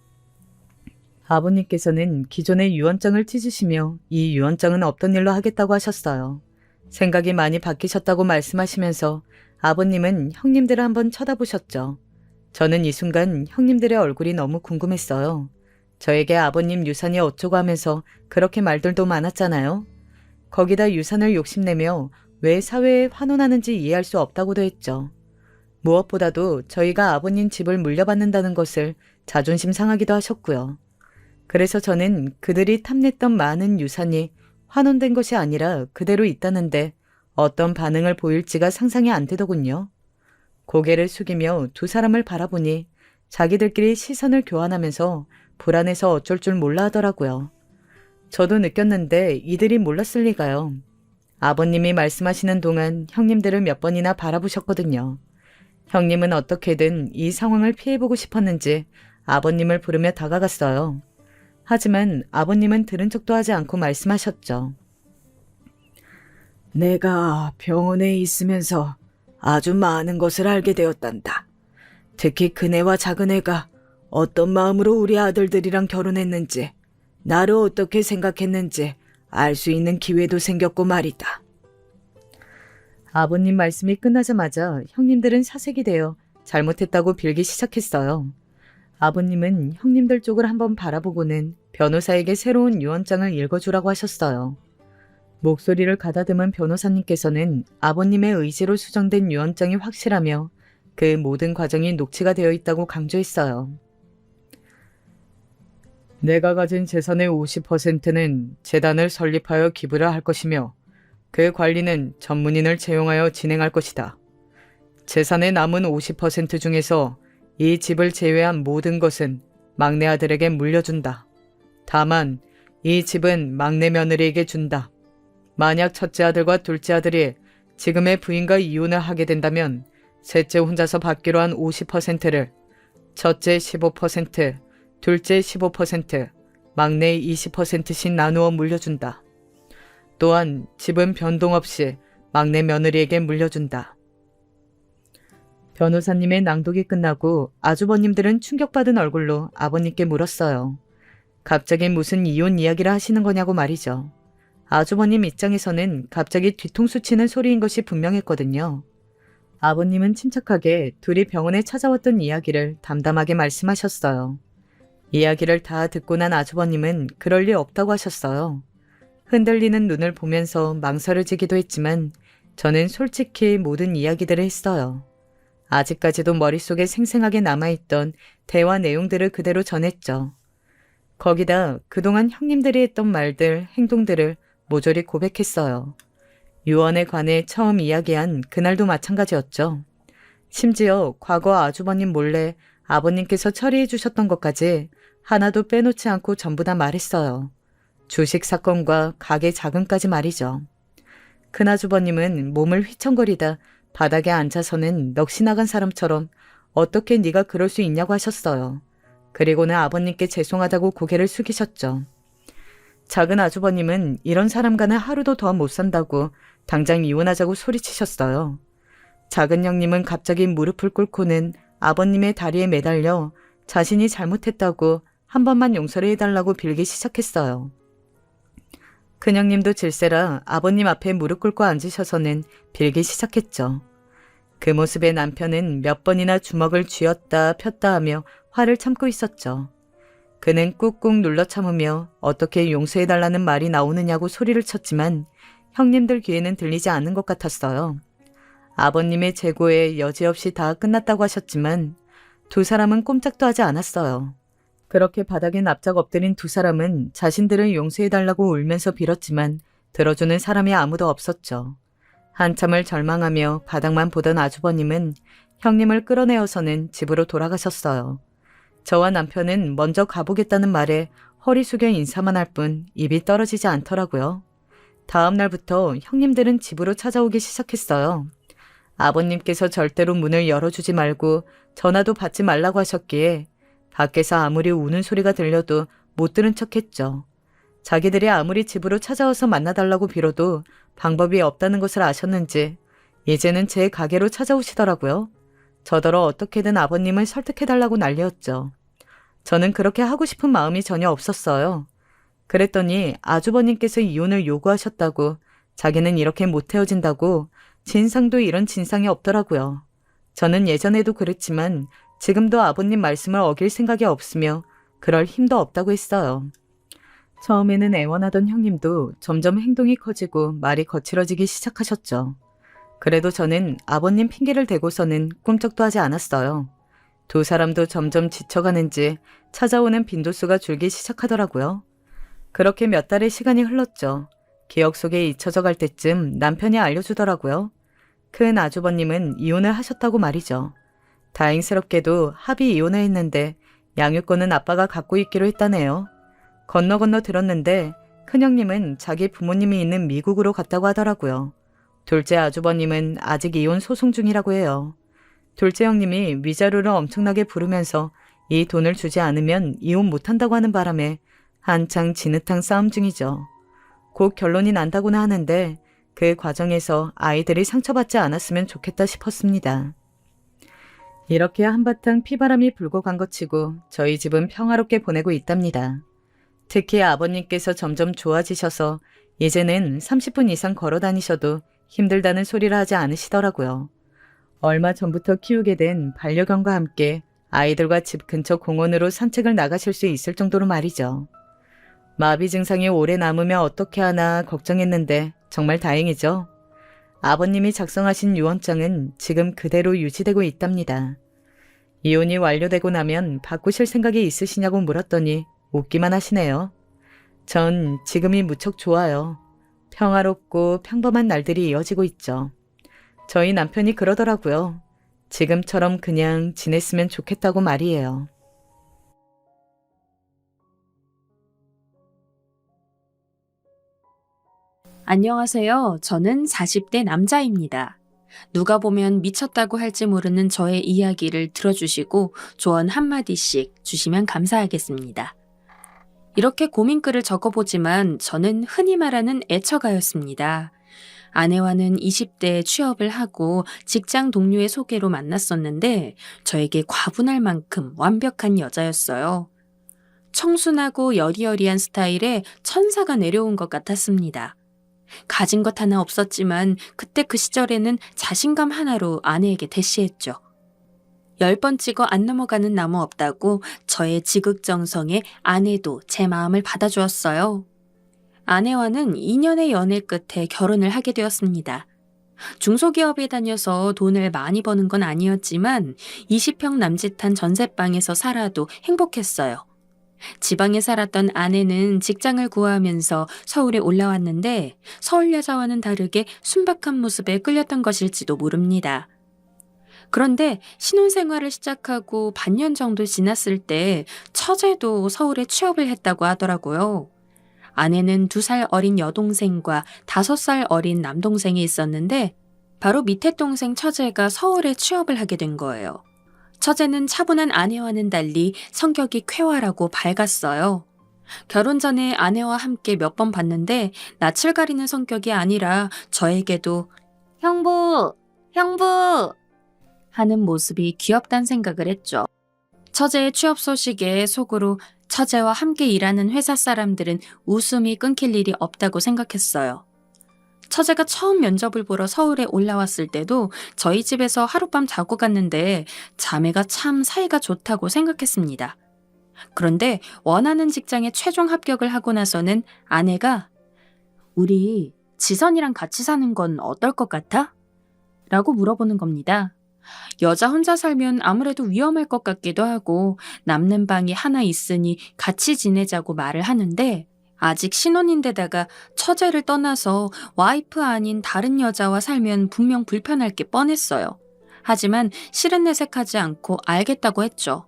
아버님께서는 기존의 유언장을 찢으시며 이 유언장은 없던 일로 하겠다고 하셨어요. 생각이 많이 바뀌셨다고 말씀하시면서 아버님은 형님들을 한번 쳐다보셨죠. 저는 이 순간 형님들의 얼굴이 너무 궁금했어요. 저에게 아버님 유산이 어쩌고 하면서 그렇게 말들도 많았잖아요. 거기다 유산을 욕심내며 왜 사회에 환원하는지 이해할 수 없다고도 했죠. 무엇보다도 저희가 아버님 집을 물려받는다는 것을 자존심 상하기도 하셨고요. 그래서 저는 그들이 탐냈던 많은 유산이 환원된 것이 아니라 그대로 있다는데 어떤 반응을 보일지가 상상이 안 되더군요. 고개를 숙이며 두 사람을 바라보니 자기들끼리 시선을 교환하면서 불안해서 어쩔 줄 몰라 하더라고요. 저도 느꼈는데 이들이 몰랐을 리가요. 아버님이 말씀하시는 동안 형님들을 몇 번이나 바라보셨거든요. 형님은 어떻게든 이 상황을 피해보고 싶었는지 아버님을 부르며 다가갔어요. 하지만 아버님은 들은 척도 하지 않고 말씀하셨죠. 내가 병원에 있으면서 아주 많은 것을 알게 되었단다. 특히 큰애와 작은애가 어떤 마음으로 우리 아들들이랑 결혼했는지, 나를 어떻게 생각했는지 알 수 있는 기회도 생겼고 말이다. 아버님 말씀이 끝나자마자 형님들은 사색이 되어 잘못했다고 빌기 시작했어요. 아버님은 형님들 쪽을 한번 바라보고는 변호사에게 새로운 유언장을 읽어주라고 하셨어요. 목소리를 가다듬은 변호사님께서는 아버님의 의지로 수정된 유언장이 확실하며 그 모든 과정이 녹취가 되어 있다고 강조했어요. 내가 가진 재산의 50%는 재단을 설립하여 기부를 할 것이며 그 관리는 전문인을 채용하여 진행할 것이다. 재산의 남은 50% 중에서 이 집을 제외한 모든 것은 막내 아들에게 물려준다. 다만 이 집은 막내 며느리에게 준다. 만약 첫째 아들과 둘째 아들이 지금의 부인과 이혼을 하게 된다면 셋째 혼자서 받기로 한 50%를 첫째 15%, 둘째 15%, 막내 20%씩 나누어 물려준다. 또한 집은 변동 없이 막내 며느리에게 물려준다. 변호사님의 낭독이 끝나고 아주버님들은 충격받은 얼굴로 아버님께 물었어요. 갑자기 무슨 이혼 이야기를 하시는 거냐고 말이죠. 아주버님 입장에서는 갑자기 뒤통수 치는 소리인 것이 분명했거든요. 아버님은 침착하게 둘이 병원에 찾아왔던 이야기를 담담하게 말씀하셨어요. 이야기를 다 듣고 난 아주버님은 그럴 리 없다고 하셨어요. 흔들리는 눈을 보면서 망설여지기도 했지만 저는 솔직히 모든 이야기들을 했어요. 아직까지도 머릿속에 생생하게 남아있던 대화 내용들을 그대로 전했죠. 거기다 그동안 형님들이 했던 말들, 행동들을 모조리 고백했어요. 유언에 관해 처음 이야기한 그날도 마찬가지였죠. 심지어 과거 아주버님 몰래 아버님께서 처리해 주셨던 것까지 하나도 빼놓지 않고 전부 다 말했어요. 주식 사건과 가게 자금까지 말이죠. 큰아주버님은 몸을 휘청거리다 바닥에 앉아서는 넋이 나간 사람처럼 어떻게 네가 그럴 수 있냐고 하셨어요. 그리고는 아버님께 죄송하다고 고개를 숙이셨죠. 작은 아주버님은 이런 사람과는 하루도 더 못 산다고 당장 이혼하자고 소리치셨어요. 작은 형님은 갑자기 무릎을 꿇고는 아버님의 다리에 매달려 자신이 잘못했다고 한 번만 용서를 해달라고 빌기 시작했어요. 큰형님도 질세라 아버님 앞에 무릎 꿇고 앉으셔서는 빌기 시작했죠. 그 모습에 남편은 몇 번이나 주먹을 쥐었다 폈다 하며 화를 참고 있었죠. 그는 꾹꾹 눌러 참으며 어떻게 용서해달라는 말이 나오느냐고 소리를 쳤지만 형님들 귀에는 들리지 않는 것 같았어요. 아버님의 재고에 여지없이 다 끝났다고 하셨지만 두 사람은 꼼짝도 하지 않았어요. 그렇게 바닥에 납작 엎드린 두 사람은 자신들을 용서해달라고 울면서 빌었지만 들어주는 사람이 아무도 없었죠. 한참을 절망하며 바닥만 보던 아주버님은 형님을 끌어내어서는 집으로 돌아가셨어요. 저와 남편은 먼저 가보겠다는 말에 허리 숙여 인사만 할 뿐 입이 떨어지지 않더라고요. 다음 날부터 형님들은 집으로 찾아오기 시작했어요. 아버님께서 절대로 문을 열어주지 말고 전화도 받지 말라고 하셨기에 밖에서 아무리 우는 소리가 들려도 못 들은 척했죠. 자기들이 아무리 집으로 찾아와서 만나달라고 빌어도 방법이 없다는 것을 아셨는지 이제는 제 가게로 찾아오시더라고요. 저더러 어떻게든 아버님을 설득해달라고 난리였죠. 저는 그렇게 하고 싶은 마음이 전혀 없었어요. 그랬더니 아주버님께서 이혼을 요구하셨다고, 자기는 이렇게 못 헤어진다고, 진상도 이런 진상이 없더라고요. 저는 예전에도 그랬지만 지금도 아버님 말씀을 어길 생각이 없으며 그럴 힘도 없다고 했어요. 처음에는 애원하던 형님도 점점 행동이 커지고 말이 거칠어지기 시작하셨죠. 그래도 저는 아버님 핑계를 대고서는 꿈쩍도 하지 않았어요. 두 사람도 점점 지쳐가는지 찾아오는 빈도수가 줄기 시작하더라고요. 그렇게 몇 달의 시간이 흘렀죠. 기억 속에 잊혀져 갈 때쯤 남편이 알려주더라고요. 큰 아주버님은 이혼을 하셨다고 말이죠. 다행스럽게도 합의 이혼을 했는데 양육권은 아빠가 갖고 있기로 했다네요. 건너 들었는데 큰형님은 자기 부모님이 있는 미국으로 갔다고 하더라고요. 둘째 아주버님은 아직 이혼 소송 중이라고 해요. 둘째 형님이 위자료를 엄청나게 부르면서 이 돈을 주지 않으면 이혼 못한다고 하는 바람에 한창 진흙탕 싸움 중이죠. 곧 결론이 난다고는 하는데 그 과정에서 아이들이 상처받지 않았으면 좋겠다 싶었습니다. 이렇게 한바탕 피바람이 불고 간 것 치고 저희 집은 평화롭게 보내고 있답니다. 특히 아버님께서 점점 좋아지셔서 이제는 30분 이상 걸어 다니셔도 힘들다는 소리를 하지 않으시더라고요. 얼마 전부터 키우게 된 반려견과 함께 아이들과 집 근처 공원으로 산책을 나가실 수 있을 정도로 말이죠. 마비 증상이 오래 남으면 어떻게 하나 걱정했는데 정말 다행이죠. 아버님이 작성하신 유언장은 지금 그대로 유지되고 있답니다. 이혼이 완료되고 나면 바꾸실 생각이 있으시냐고 물었더니 웃기만 하시네요. 전 지금이 무척 좋아요. 평화롭고 평범한 날들이 이어지고 있죠. 저희 남편이 그러더라고요. 지금처럼 그냥 지냈으면 좋겠다고 말이에요. 안녕하세요. 저는 40대 남자입니다. 누가 보면 미쳤다고 할지 모르는 저의 이야기를 들어주시고 조언 한마디씩 주시면 감사하겠습니다. 이렇게 고민글을 적어보지만 저는 흔히 말하는 애처가였습니다. 아내와는 20대에 취업을 하고 직장 동료의 소개로 만났었는데 저에게 과분할 만큼 완벽한 여자였어요. 청순하고 여리여리한 스타일에 천사가 내려온 것 같았습니다. 가진 것 하나 없었지만 그때 그 시절에는 자신감 하나로 아내에게 대시했죠. 10번 찍어 안 넘어가는 나무 없다고 저의 지극정성에 아내도 제 마음을 받아주었어요. 아내와는 2년의 연애 끝에 결혼을 하게 되었습니다. 중소기업에 다녀서 돈을 많이 버는 건 아니었지만 20평 남짓한 전셋방에서 살아도 행복했어요. 지방에 살았던 아내는 직장을 구하면서 서울에 올라왔는데 서울 여자와는 다르게 순박한 모습에 끌렸던 것일지도 모릅니다. 그런데 신혼생활을 시작하고 반년 정도 지났을 때 처제도 서울에 취업을 했다고 하더라고요. 아내는 2살 어린 여동생과 5살 어린 남동생이 있었는데 바로 밑에 동생 처제가 서울에 취업을 하게 된 거예요. 처제는 차분한 아내와는 달리 성격이 쾌활하고 밝았어요. 결혼 전에 아내와 함께 몇 번 봤는데 낯을 가리는 성격이 아니라 저에게도 형부, 형부 하는 모습이 귀엽단 생각을 했죠. 처제의 취업 소식에 속으로 처제와 함께 일하는 회사 사람들은 웃음이 끊길 일이 없다고 생각했어요. 처제가 처음 면접을 보러 서울에 올라왔을 때도 저희 집에서 하룻밤 자고 갔는데 자매가 참 사이가 좋다고 생각했습니다. 그런데 원하는 직장에 최종 합격을 하고 나서는 아내가 우리 지선이랑 같이 사는 건 어떨 것 같아? 라고 물어보는 겁니다. 여자 혼자 살면 아무래도 위험할 것 같기도 하고 남는 방이 하나 있으니 같이 지내자고 말을 하는데 아직 신혼인데다가 처제를 떠나서 와이프 아닌 다른 여자와 살면 분명 불편할 게 뻔했어요. 하지만 실은 내색하지 않고 알겠다고 했죠.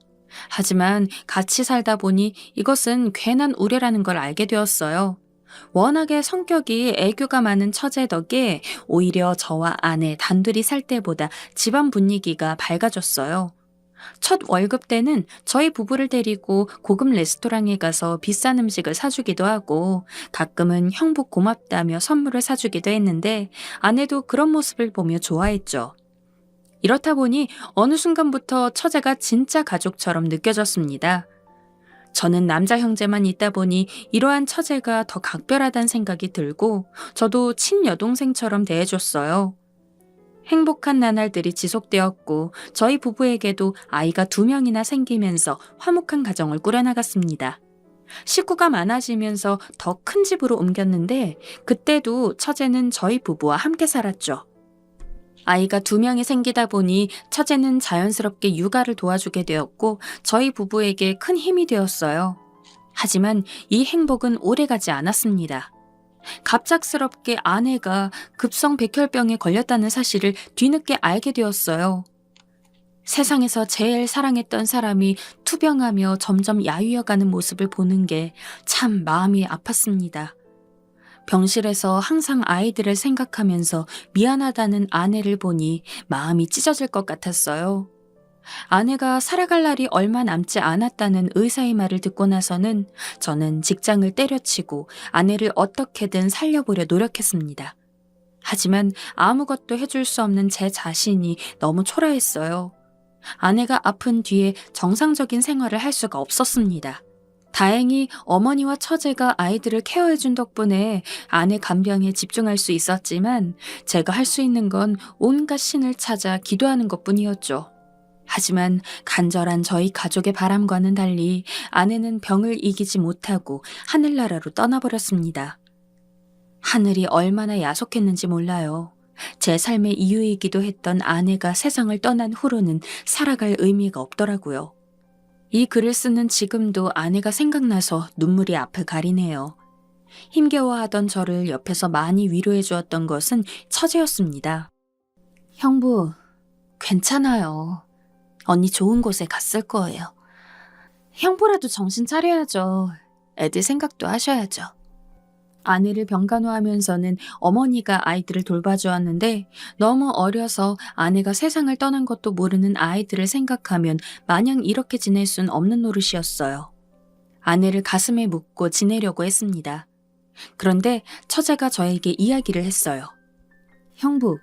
하지만 같이 살다 보니 이것은 괜한 우려라는 걸 알게 되었어요. 워낙에 성격이 애교가 많은 처제 덕에 오히려 저와 아내 단둘이 살 때보다 집안 분위기가 밝아졌어요. 첫 월급 때는 저희 부부를 데리고 고급 레스토랑에 가서 비싼 음식을 사주기도 하고 가끔은 형부 고맙다며 선물을 사주기도 했는데 아내도 그런 모습을 보며 좋아했죠. 이렇다 보니 어느 순간부터 처제가 진짜 가족처럼 느껴졌습니다. 저는 남자 형제만 있다 보니 이러한 처제가 더 각별하다는 생각이 들고 저도 친여동생처럼 대해줬어요. 행복한 나날들이 지속되었고 저희 부부에게도 아이가 2명이나 생기면서 화목한 가정을 꾸려나갔습니다. 식구가 많아지면서 더 큰 집으로 옮겼는데 그때도 처제는 저희 부부와 함께 살았죠. 아이가 2명이 생기다 보니 처제는 자연스럽게 육아를 도와주게 되었고 저희 부부에게 큰 힘이 되었어요. 하지만 이 행복은 오래가지 않았습니다. 갑작스럽게 아내가 급성 백혈병에 걸렸다는 사실을 뒤늦게 알게 되었어요. 세상에서 제일 사랑했던 사람이 투병하며 점점 야위어가는 모습을 보는 게 참 마음이 아팠습니다. 병실에서 항상 아이들을 생각하면서 미안하다는 아내를 보니 마음이 찢어질 것 같았어요. 아내가 살아갈 날이 얼마 남지 않았다는 의사의 말을 듣고 나서는 저는 직장을 때려치고 아내를 어떻게든 살려보려 노력했습니다. 하지만 아무것도 해줄 수 없는 제 자신이 너무 초라했어요. 아내가 아픈 뒤에 정상적인 생활을 할 수가 없었습니다. 다행히 어머니와 처제가 아이들을 케어해준 덕분에 아내 간병에 집중할 수 있었지만 제가 할 수 있는 건 온갖 신을 찾아 기도하는 것뿐이었죠. 하지만 간절한 저희 가족의 바람과는 달리 아내는 병을 이기지 못하고 하늘나라로 떠나버렸습니다. 하늘이 얼마나 야속했는지 몰라요. 제 삶의 이유이기도 했던 아내가 세상을 떠난 후로는 살아갈 의미가 없더라고요. 이 글을 쓰는 지금도 아내가 생각나서 눈물이 앞을 가리네요. 힘겨워하던 저를 옆에서 많이 위로해 주었던 것은 처제였습니다. 형부, 괜찮아요. 언니 좋은 곳에 갔을 거예요. 형부라도 정신 차려야죠. 애들 생각도 하셔야죠. 아내를 병간호하면서는 어머니가 아이들을 돌봐주었는데 너무 어려서 아내가 세상을 떠난 것도 모르는 아이들을 생각하면 마냥 이렇게 지낼 순 없는 노릇이었어요. 아내를 가슴에 묻고 지내려고 했습니다. 그런데 처제가 저에게 이야기를 했어요. 형부,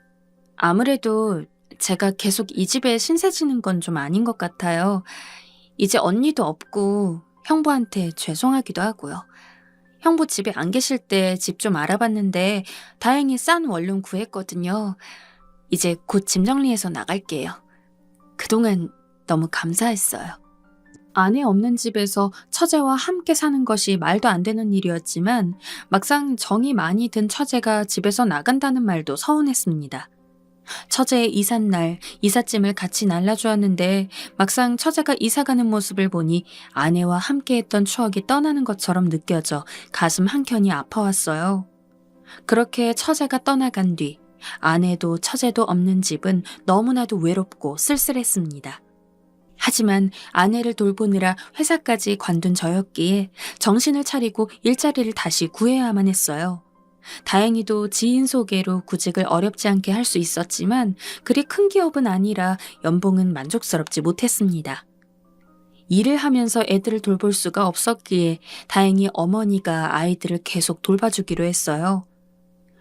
아무래도 제가 계속 이 집에 신세 지는 건 좀 아닌 것 같아요. 이제 언니도 없고 형부한테 죄송하기도 하고요. 형부 집에 안 계실 때 집 좀 알아봤는데 다행히 싼 원룸 구했거든요. 이제 곧 짐 정리해서 나갈게요. 그동안 너무 감사했어요. 아내 없는 집에서 처제와 함께 사는 것이 말도 안 되는 일이었지만 막상 정이 많이 든 처제가 집에서 나간다는 말도 서운했습니다. 처제의 이삿날 이삿짐을 같이 날라주었는데 막상 처제가 이사가는 모습을 보니 아내와 함께했던 추억이 떠나는 것처럼 느껴져 가슴 한켠이 아파왔어요. 그렇게 처제가 떠나간 뒤 아내도 처제도 없는 집은 너무나도 외롭고 쓸쓸했습니다. 하지만 아내를 돌보느라 회사까지 관둔 저였기에 정신을 차리고 일자리를 다시 구해야만 했어요. 다행히도 지인 소개로 구직을 어렵지 않게 할 수 있었지만 그리 큰 기업은 아니라 연봉은 만족스럽지 못했습니다. 일을 하면서 애들을 돌볼 수가 없었기에 다행히 어머니가 아이들을 계속 돌봐주기로 했어요.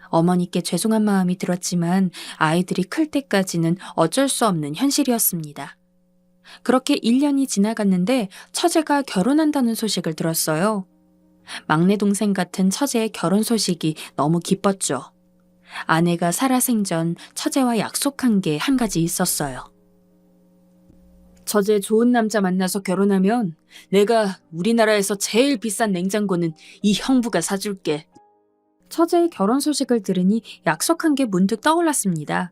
어머니께 죄송한 마음이 들었지만 아이들이 클 때까지는 어쩔 수 없는 현실이었습니다. 그렇게 1년이 지나갔는데 처제가 결혼한다는 소식을 들었어요. 막내 동생 같은 처제의 결혼 소식이 너무 기뻤죠. 아내가 살아생전 처제와 약속한 게 한 가지 있었어요. 처제 좋은 남자 만나서 결혼하면 내가 우리나라에서 제일 비싼 냉장고는 이 형부가 사줄게. 처제의 결혼 소식을 들으니 약속한 게 문득 떠올랐습니다.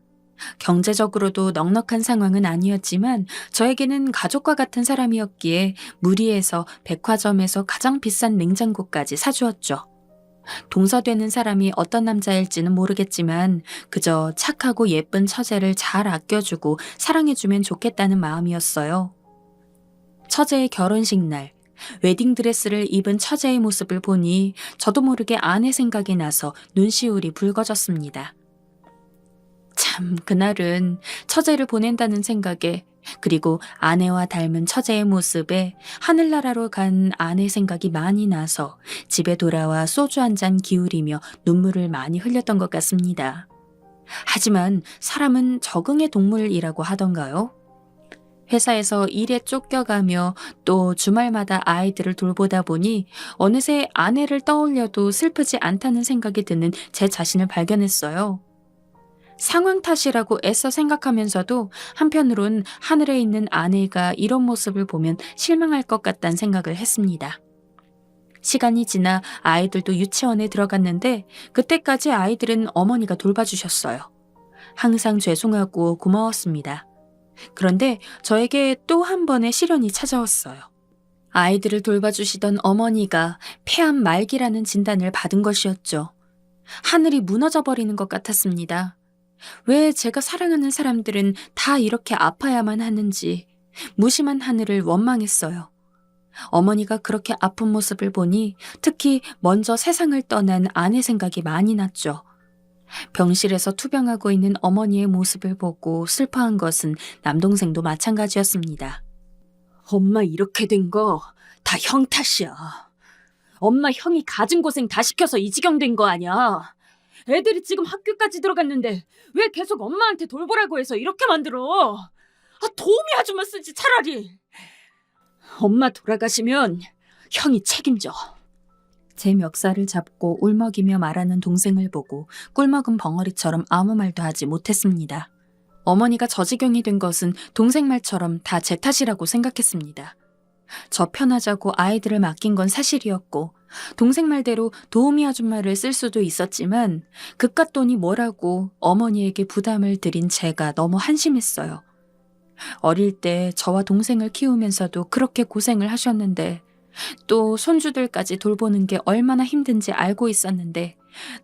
경제적으로도 넉넉한 상황은 아니었지만 저에게는 가족과 같은 사람이었기에 무리해서 백화점에서 가장 비싼 냉장고까지 사주었죠. 동서되는 사람이 어떤 남자일지는 모르겠지만 그저 착하고 예쁜 처제를 잘 아껴주고 사랑해주면 좋겠다는 마음이었어요. 처제의 결혼식 날 웨딩드레스를 입은 처제의 모습을 보니 저도 모르게 아내 생각이 나서 눈시울이 붉어졌습니다. 참 그날은 처제를 보낸다는 생각에 그리고 아내와 닮은 처제의 모습에 하늘나라로 간 아내 생각이 많이 나서 집에 돌아와 소주 한 잔 기울이며 눈물을 많이 흘렸던 것 같습니다. 하지만 사람은 적응의 동물이라고 하던가요? 회사에서 일에 쫓겨가며 또 주말마다 아이들을 돌보다 보니 어느새 아내를 떠올려도 슬프지 않다는 생각이 드는 제 자신을 발견했어요. 상황 탓이라고 애써 생각하면서도 한편으론 하늘에 있는 아내가 이런 모습을 보면 실망할 것 같다는 생각을 했습니다. 시간이 지나 아이들도 유치원에 들어갔는데 그때까지 아이들은 어머니가 돌봐주셨어요. 항상 죄송하고 고마웠습니다. 그런데 저에게 또 한 번의 시련이 찾아왔어요. 아이들을 돌봐주시던 어머니가 폐암 말기라는 진단을 받은 것이었죠. 하늘이 무너져버리는 것 같았습니다. 왜 제가 사랑하는 사람들은 다 이렇게 아파야만 하는지 무심한 하늘을 원망했어요. 어머니가 그렇게 아픈 모습을 보니 특히 먼저 세상을 떠난 아내 생각이 많이 났죠. 병실에서 투병하고 있는 어머니의 모습을 보고 슬퍼한 것은 남동생도 마찬가지였습니다. 엄마 이렇게 된 거 다 형 탓이야. 엄마 형이 가진 고생 다 시켜서 이 지경 된 거 아니야. 애들이 지금 학교까지 들어갔는데 왜 계속 엄마한테 돌보라고 해서 이렇게 만들어? 도우미 아줌마 쓰지 차라리. 엄마 돌아가시면 형이 책임져. 제 멱살을 잡고 울먹이며 말하는 동생을 보고 꿀먹은 벙어리처럼 아무 말도 하지 못했습니다. 어머니가 저 지경이 된 것은 동생 말처럼 다 제 탓이라고 생각했습니다. 저 편하자고 아이들을 맡긴 건 사실이었고 동생 말대로 도우미 아줌마를 쓸 수도 있었지만 그깟 돈이 뭐라고 어머니에게 부담을 드린 제가 너무 한심했어요. 어릴 때 저와 동생을 키우면서도 그렇게 고생을 하셨는데 또 손주들까지 돌보는 게 얼마나 힘든지 알고 있었는데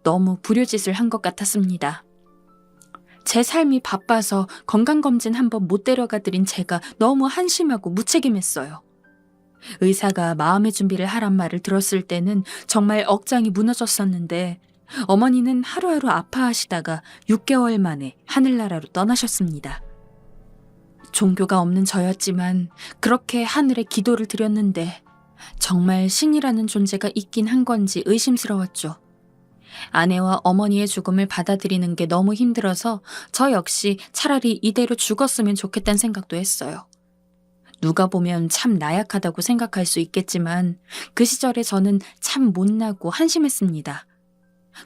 너무 불효짓을 한 것 같았습니다. 제 삶이 바빠서 건강검진 한번 못 데려가 드린 제가 너무 한심하고 무책임했어요. 의사가 마음의 준비를 하란 말을 들었을 때는 정말 억장이 무너졌었는데 어머니는 하루하루 아파하시다가 6개월 만에 하늘나라로 떠나셨습니다. 종교가 없는 저였지만 그렇게 하늘에 기도를 드렸는데 정말 신이라는 존재가 있긴 한 건지 의심스러웠죠. 아내와 어머니의 죽음을 받아들이는 게 너무 힘들어서 저 역시 차라리 이대로 죽었으면 좋겠다는 생각도 했어요. 누가 보면 참 나약하다고 생각할 수 있겠지만 그 시절에 저는 참 못나고 한심했습니다.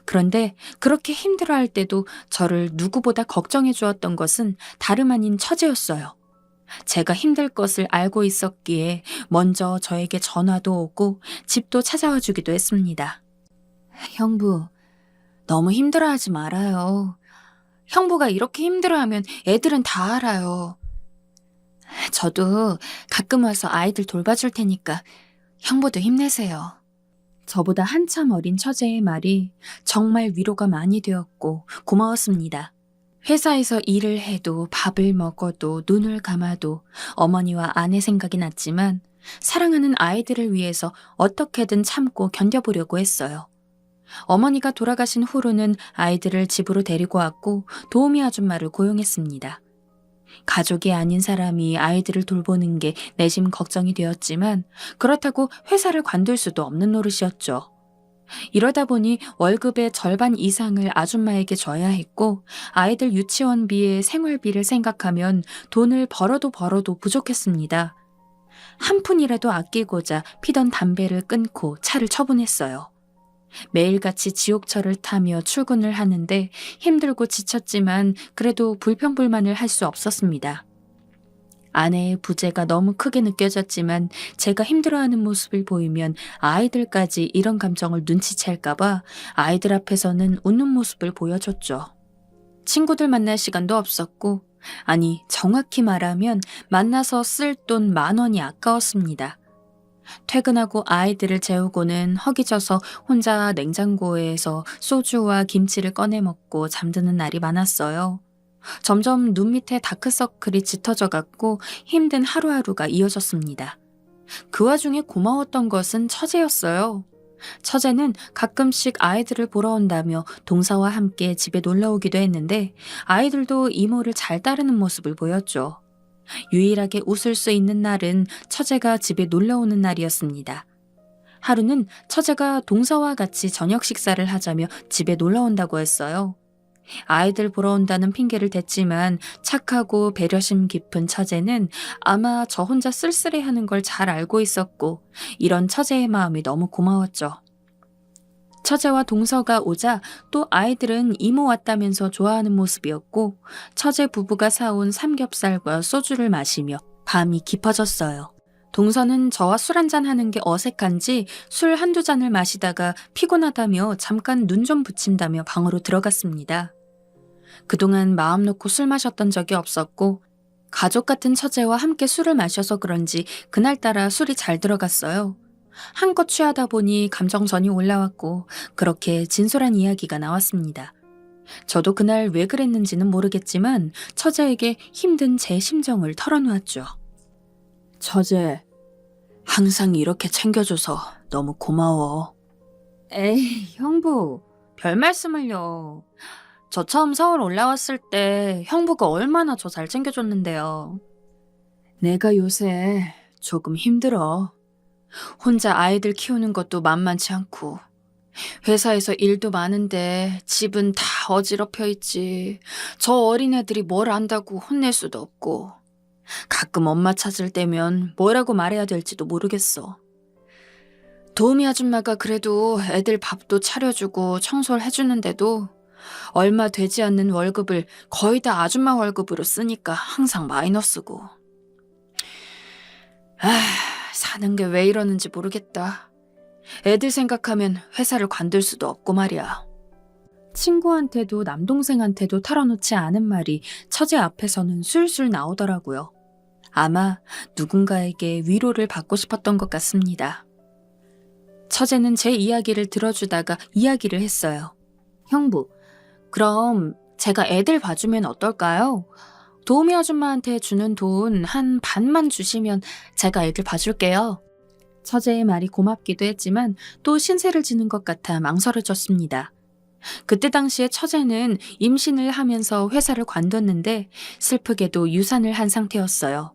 그런데 그렇게 힘들어할 때도 저를 누구보다 걱정해 주었던 것은 다름 아닌 처제였어요. 제가 힘들 것을 알고 있었기에 먼저 저에게 전화도 오고 집도 찾아와 주기도 했습니다. 형부, 너무 힘들어하지 말아요. 형부가 이렇게 힘들어하면 애들은 다 알아요. 저도 가끔 와서 아이들 돌봐줄 테니까 형부도 힘내세요. 저보다 한참 어린 처제의 말이 정말 위로가 많이 되었고 고마웠습니다. 회사에서 일을 해도 밥을 먹어도 눈을 감아도 어머니와 아내 생각이 났지만 사랑하는 아이들을 위해서 어떻게든 참고 견뎌보려고 했어요. 어머니가 돌아가신 후로는 아이들을 집으로 데리고 왔고 도우미 아줌마를 고용했습니다. 가족이 아닌 사람이 아이들을 돌보는 게 내심 걱정이 되었지만 그렇다고 회사를 관둘 수도 없는 노릇이었죠. 이러다 보니 월급의 절반 이상을 아줌마에게 줘야 했고 아이들 유치원비에 생활비를 생각하면 돈을 벌어도 부족했습니다. 한 푼이라도 아끼고자 피던 담배를 끊고 차를 처분했어요. 매일같이 지옥철을 타며 출근을 하는데 힘들고 지쳤지만 그래도 불평불만을 할 수 없었습니다. 아내의 부재가 너무 크게 느껴졌지만 제가 힘들어하는 모습을 보이면 아이들까지 이런 감정을 눈치챌까봐 아이들 앞에서는 웃는 모습을 보여줬죠. 친구들 만날 시간도 없었고, 아니 정확히 말하면 만나서 쓸 돈 10,000원이 아까웠습니다. 퇴근하고 아이들을 재우고는 허기져서 혼자 냉장고에서 소주와 김치를 꺼내 먹고 잠드는 날이 많았어요. 점점 눈 밑에 다크서클이 짙어져 갔고 힘든 하루하루가 이어졌습니다. 그 와중에 고마웠던 것은 처제였어요. 처제는 가끔씩 아이들을 보러 온다며 동서와 함께 집에 놀러 오기도 했는데 아이들도 이모를 잘 따르는 모습을 보였죠. 유일하게 웃을 수 있는 날은 처제가 집에 놀러 오는 날이었습니다. 하루는 처제가 동서와 같이 저녁 식사를 하자며 집에 놀러 온다고 했어요. 아이들 보러 온다는 핑계를 댔지만 착하고 배려심 깊은 처제는 아마 저 혼자 쓸쓸해하는 걸 잘 알고 있었고 이런 처제의 마음이 너무 고마웠죠. 처제와 동서가 오자 또 아이들은 이모 왔다면서 좋아하는 모습이었고 처제 부부가 사온 삼겹살과 소주를 마시며 밤이 깊어졌어요. 동서는 저와 술 한잔 하는 게 어색한지 술 한두 잔을 마시다가 피곤하다며 잠깐 눈 좀 붙인다며 방으로 들어갔습니다. 그동안 마음 놓고 술 마셨던 적이 없었고 가족 같은 처제와 함께 술을 마셔서 그런지 그날따라 술이 잘 들어갔어요. 한껏 취하다 보니 감정선이 올라왔고 그렇게 진솔한 이야기가 나왔습니다. 저도 그날 왜 그랬는지는 모르겠지만 처제에게 힘든 제 심정을 털어놓았죠. 처제, 항상 이렇게 챙겨줘서 너무 고마워. 에이, 형부, 별 말씀을요. 저 처음 서울 올라왔을 때 형부가 얼마나 저 잘 챙겨줬는데요. 내가 요새 조금 힘들어. 혼자 아이들 키우는 것도 만만치 않고 회사에서 일도 많은데 집은 다 어지럽혀 있지. 저 어린애들이 뭘 안다고 혼낼 수도 없고 가끔 엄마 찾을 때면 뭐라고 말해야 될지도 모르겠어. 도우미 아줌마가 그래도 애들 밥도 차려주고 청소를 해주는데도 얼마 되지 않는 월급을 거의 다 아줌마 월급으로 쓰니까 항상 마이너스고. 사는 게 왜 이러는지 모르겠다. 애들 생각하면 회사를 관둘 수도 없고 말이야. 친구한테도 남동생한테도 털어놓지 않은 말이 처제 앞에서는 술술 나오더라고요. 아마 누군가에게 위로를 받고 싶었던 것 같습니다. 처제는 제 이야기를 들어주다가 이야기를 했어요. 형부, 그럼 제가 애들 봐주면 어떨까요? 도우미 아줌마한테 주는 돈 한 반만 주시면 제가 애들 봐줄게요. 처제의 말이 고맙기도 했지만 또 신세를 지는 것 같아 망설여졌습니다. 그때 당시에 처제는 임신을 하면서 회사를 관뒀는데 슬프게도 유산을 한 상태였어요.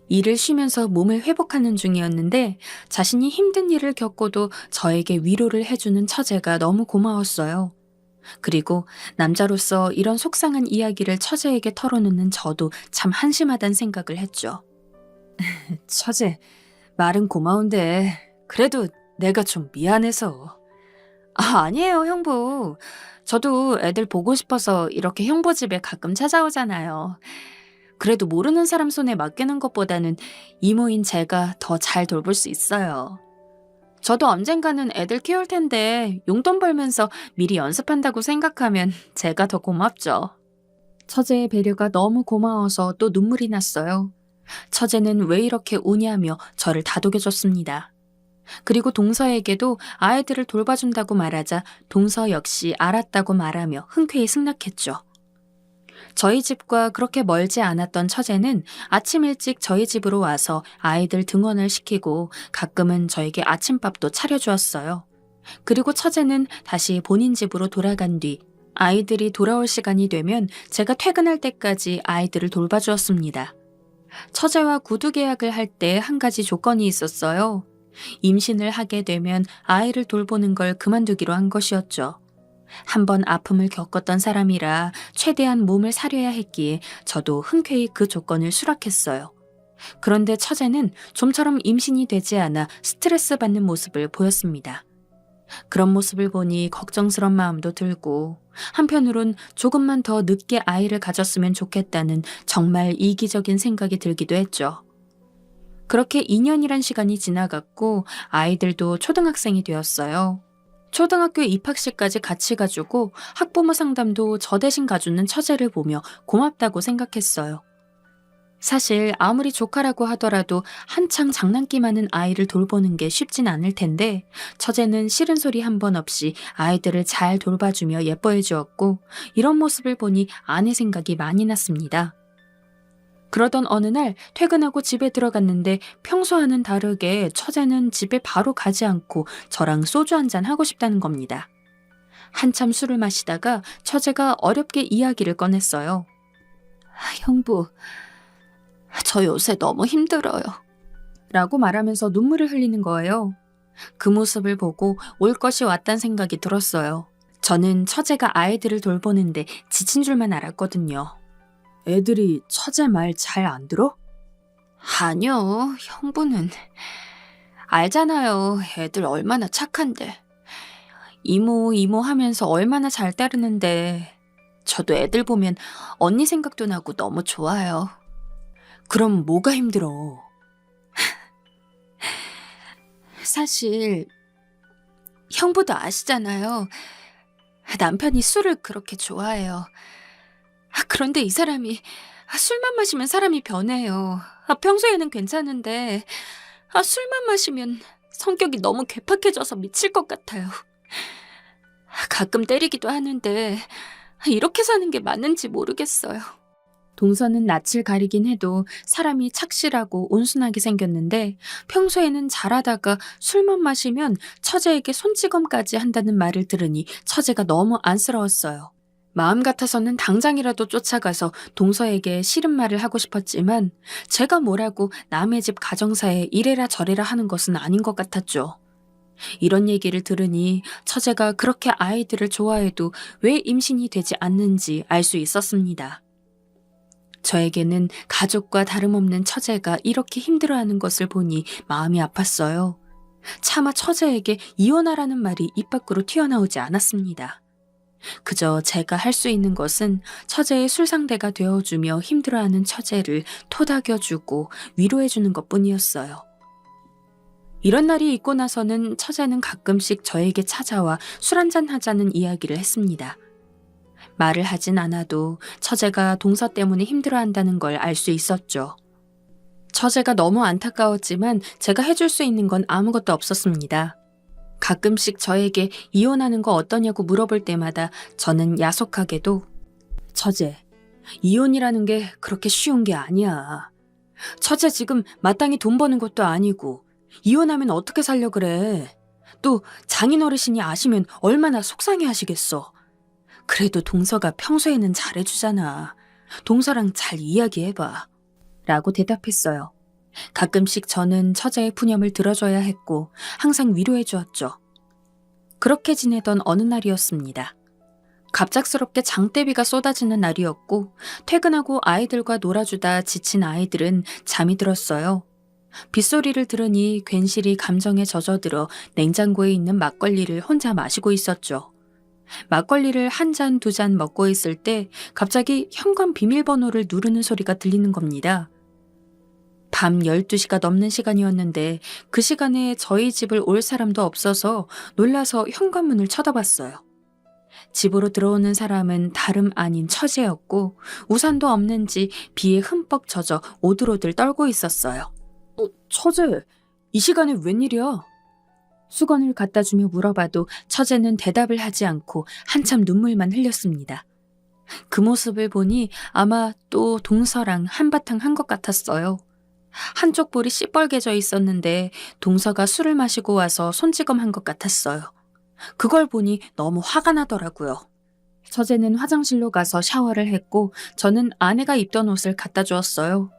일을 쉬면서 몸을 회복하는 중이었는데 자신이 힘든 일을 겪고도 저에게 위로를 해주는 처제가 너무 고마웠어요. 그리고 남자로서 이런 속상한 이야기를 처제에게 털어놓는 저도 참 한심하단 생각을 했죠. 처제, 말은 고마운데 그래도 내가 좀 미안해서. 아니에요, 형부. 저도 애들 보고 싶어서 이렇게 형부 집에 가끔 찾아오잖아요. 그래도 모르는 사람 손에 맡기는 것보다는 이모인 제가 더 잘 돌볼 수 있어요. 저도 언젠가는 애들 키울 텐데 용돈 벌면서 미리 연습한다고 생각하면 제가 더 고맙죠. 처제의 배려가 너무 고마워서 또 눈물이 났어요. 처제는 왜 이렇게 우냐며 저를 다독여줬습니다. 그리고 동서에게도 아이들을 돌봐준다고 말하자 동서 역시 알았다고 말하며 흔쾌히 승낙했죠. 저희 집과 그렇게 멀지 않았던 처제는 아침 일찍 저희 집으로 와서 아이들 등원을 시키고 가끔은 저에게 아침밥도 차려주었어요. 그리고 처제는 다시 본인 집으로 돌아간 뒤 아이들이 돌아올 시간이 되면 제가 퇴근할 때까지 아이들을 돌봐주었습니다. 처제와 구두 계약을 할 때 한 가지 조건이 있었어요. 임신을 하게 되면 아이를 돌보는 걸 그만두기로 한 것이었죠. 한번 아픔을 겪었던 사람이라 최대한 몸을 사려야 했기에 저도 흔쾌히 그 조건을 수락했어요. 그런데 처제는 좀처럼 임신이 되지 않아 스트레스 받는 모습을 보였습니다. 그런 모습을 보니 걱정스런 마음도 들고 한편으론 조금만 더 늦게 아이를 가졌으면 좋겠다는 정말 이기적인 생각이 들기도 했죠. 그렇게 2년이란 시간이 지나갔고 아이들도 초등학생이 되었어요. 초등학교 입학식까지 같이 가주고 학부모 상담도 저 대신 가주는 처제를 보며 고맙다고 생각했어요. 사실 아무리 조카라고 하더라도 한창 장난기많은 아이를 돌보는 게 쉽진 않을 텐데 처제는 싫은 소리 한 번 없이 아이들을 잘 돌봐주며 예뻐해 주었고 이런 모습을 보니 아내 생각이 많이 났습니다. 그러던 어느 날 퇴근하고 집에 들어갔는데 평소와는 다르게 처제는 집에 바로 가지 않고 저랑 소주 한잔 하고 싶다는 겁니다. 한참 술을 마시다가 처제가 어렵게 이야기를 꺼냈어요. 형부, 저 요새 너무 힘들어요. 라고 말하면서 눈물을 흘리는 거예요. 그 모습을 보고 올 것이 왔단 생각이 들었어요. 저는 처제가 아이들을 돌보는데 지친 줄만 알았거든요. 애들이 처제 말 잘 안 들어? 아니요, 형부는. 알잖아요, 애들 얼마나 착한데. 이모 하면서 얼마나 잘 따르는데. 저도 애들 보면 언니 생각도 나고 너무 좋아요. 그럼 뭐가 힘들어? 사실 형부도 아시잖아요. 남편이 술을 그렇게 좋아해요. 그런데 이 사람이 술만 마시면 사람이 변해요. 평소에는 괜찮은데 술만 마시면 성격이 너무 괴팍해져서 미칠 것 같아요. 가끔 때리기도 하는데 이렇게 사는 게 맞는지 모르겠어요. 동서는 낯을 가리긴 해도 사람이 착실하고 온순하게 생겼는데 평소에는 잘하다가 술만 마시면 처제에게 손찌검까지 한다는 말을 들으니 처제가 너무 안쓰러웠어요. 마음 같아서는 당장이라도 쫓아가서 동서에게 싫은 말을 하고 싶었지만 제가 뭐라고 남의 집 가정사에 이래라 저래라 하는 것은 아닌 것 같았죠. 이런 얘기를 들으니 처제가 그렇게 아이들을 좋아해도 왜 임신이 되지 않는지 알 수 있었습니다. 저에게는 가족과 다름없는 처제가 이렇게 힘들어하는 것을 보니 마음이 아팠어요. 차마 처제에게 이혼하라는 말이 입 밖으로 튀어나오지 않았습니다. 그저 제가 할 수 있는 것은 처제의 술상대가 되어주며 힘들어하는 처제를 토닥여주고 위로해주는 것뿐이었어요. 이런 날이 있고 나서는 처제는 가끔씩 저에게 찾아와 술 한잔 하자는 이야기를 했습니다. 말을 하진 않아도 처제가 동서 때문에 힘들어한다는 걸 알 수 있었죠. 처제가 너무 안타까웠지만 제가 해줄 수 있는 건 아무것도 없었습니다. 가끔씩 저에게 이혼하는 거 어떠냐고 물어볼 때마다 저는 야속하게도 처제, 이혼이라는 게 그렇게 쉬운 게 아니야. 처제 지금 마땅히 돈 버는 것도 아니고 이혼하면 어떻게 살려 그래. 또 장인어르신이 아시면 얼마나 속상해 하시겠어. 그래도 동서가 평소에는 잘해주잖아. 동서랑 잘 이야기해봐. 라고 대답했어요. 가끔씩 저는 처제의 푸념을 들어줘야 했고 항상 위로해 주었죠. 그렇게 지내던 어느 날이었습니다. 갑작스럽게 장대비가 쏟아지는 날이었고 퇴근하고 아이들과 놀아주다 지친 아이들은 잠이 들었어요. 빗소리를 들으니 괜시리 감정에 젖어들어 냉장고에 있는 막걸리를 혼자 마시고 있었죠. 막걸리를 한 잔, 두 잔 먹고 있을 때 갑자기 현관 비밀번호를 누르는 소리가 들리는 겁니다. 밤 12시가 넘는 시간이었는데 그 시간에 저희 집을 올 사람도 없어서 놀라서 현관문을 쳐다봤어요. 집으로 들어오는 사람은 다름 아닌 처제였고 우산도 없는지 비에 흠뻑 젖어 오들오들 떨고 있었어요. 처제, 이 시간에 웬일이야? 수건을 갖다 주며 물어봐도 처제는 대답을 하지 않고 한참 눈물만 흘렸습니다. 그 모습을 보니 아마 또 동서랑 한바탕 한 것 같았어요. 한쪽 볼이 시뻘개져 있었는데 동서가 술을 마시고 와서 손찌검한 것 같았어요. 그걸 보니 너무 화가 나더라고요. 처제는 화장실로 가서 샤워를 했고 저는 아내가 입던 옷을 갖다 주었어요.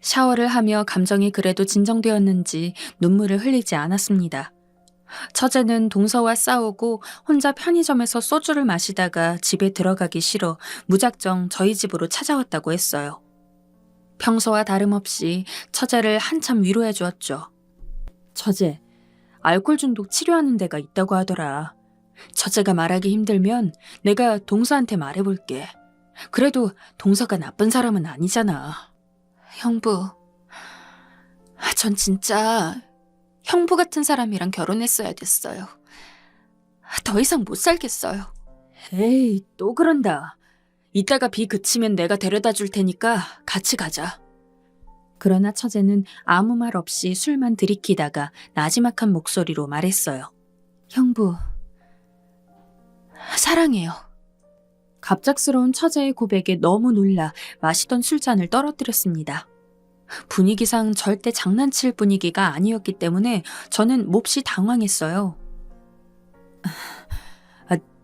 샤워를 하며 감정이 그래도 진정되었는지 눈물을 흘리지 않았습니다. 처제는 동서와 싸우고 혼자 편의점에서 소주를 마시다가 집에 들어가기 싫어 무작정 저희 집으로 찾아왔다고 했어요. 평소와 다름없이 처제를 한참 위로해 주었죠. 처제, 알코올 중독 치료하는 데가 있다고 하더라. 처제가 말하기 힘들면 내가 동서한테 말해볼게. 그래도 동서가 나쁜 사람은 아니잖아. 형부, 전 진짜 형부 같은 사람이랑 결혼했어야 됐어요. 더 이상 못 살겠어요. 에이, 또 그런다. 이따가 비 그치면 내가 데려다 줄 테니까 같이 가자. 그러나 처제는 아무 말 없이 술만 들이키다가 나지막한 목소리로 말했어요. 형부, 사랑해요. 갑작스러운 처제의 고백에 너무 놀라 마시던 술잔을 떨어뜨렸습니다. 분위기상 절대 장난칠 분위기가 아니었기 때문에 저는 몹시 당황했어요.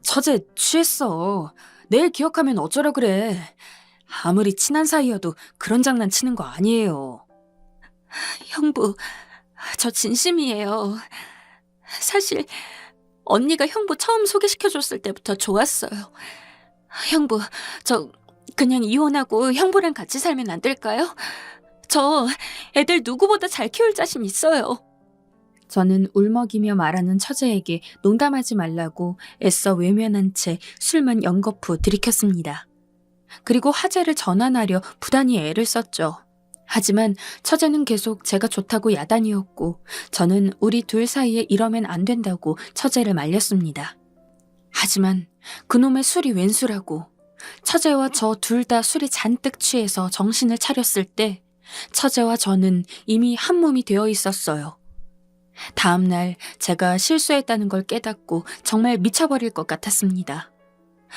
처제 취했어. 내일 기억하면 어쩌라 그래. 아무리 친한 사이여도 그런 장난 치는 거 아니에요. 형부, 저 진심이에요. 사실 언니가 형부 처음 소개시켜줬을 때부터 좋았어요. 형부, 저 그냥 이혼하고 형부랑 같이 살면 안 될까요? 저 애들 누구보다 잘 키울 자신 있어요. 저는 울먹이며 말하는 처제에게 농담하지 말라고 애써 외면한 채 술만 연거푸 들이켰습니다. 그리고 화제를 전환하려 부단히 애를 썼죠. 하지만 처제는 계속 제가 좋다고 야단이었고 저는 우리 둘 사이에 이러면 안 된다고 처제를 말렸습니다. 하지만 그놈의 술이 웬 수라고. 처제와 저 둘 다 술이 잔뜩 취해서 정신을 차렸을 때 처제와 저는 이미 한 몸이 되어 있었어요. 다음 날 제가 실수했다는 걸 깨닫고 정말 미쳐버릴 것 같았습니다.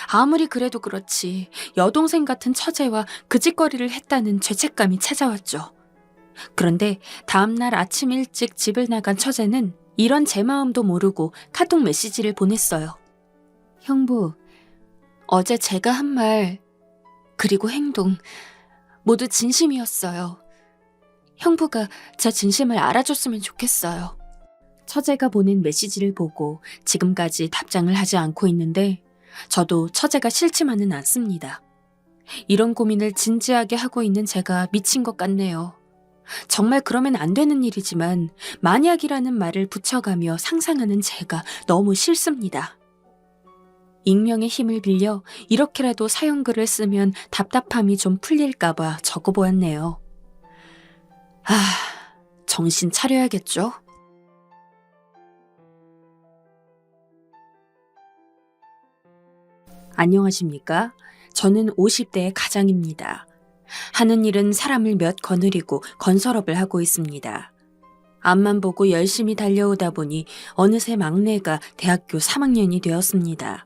아무리 그래도 그렇지 여동생 같은 처제와 그 짓거리를 했다는 죄책감이 찾아왔죠. 그런데 다음 날 아침 일찍 집을 나간 처제는 이런 제 마음도 모르고 카톡 메시지를 보냈어요. 형부, 어제 제가 한 말 그리고 행동 모두 진심이었어요. 형부가 제 진심을 알아줬으면 좋겠어요. 처제가 보낸 메시지를 보고 지금까지 답장을 하지 않고 있는데 저도 처제가 싫지만은 않습니다. 이런 고민을 진지하게 하고 있는 제가 미친 것 같네요. 정말 그러면 안 되는 일이지만 만약이라는 말을 붙여가며 상상하는 제가 너무 싫습니다. 익명의 힘을 빌려 이렇게라도 사연글을 쓰면 답답함이 좀 풀릴까봐 적어보았네요. 정신 차려야겠죠? 안녕하십니까? 저는 50대의 가장입니다. 하는 일은 사람을 몇 거느리고 건설업을 하고 있습니다. 앞만 보고 열심히 달려오다 보니 어느새 막내가 대학교 3학년이 되었습니다.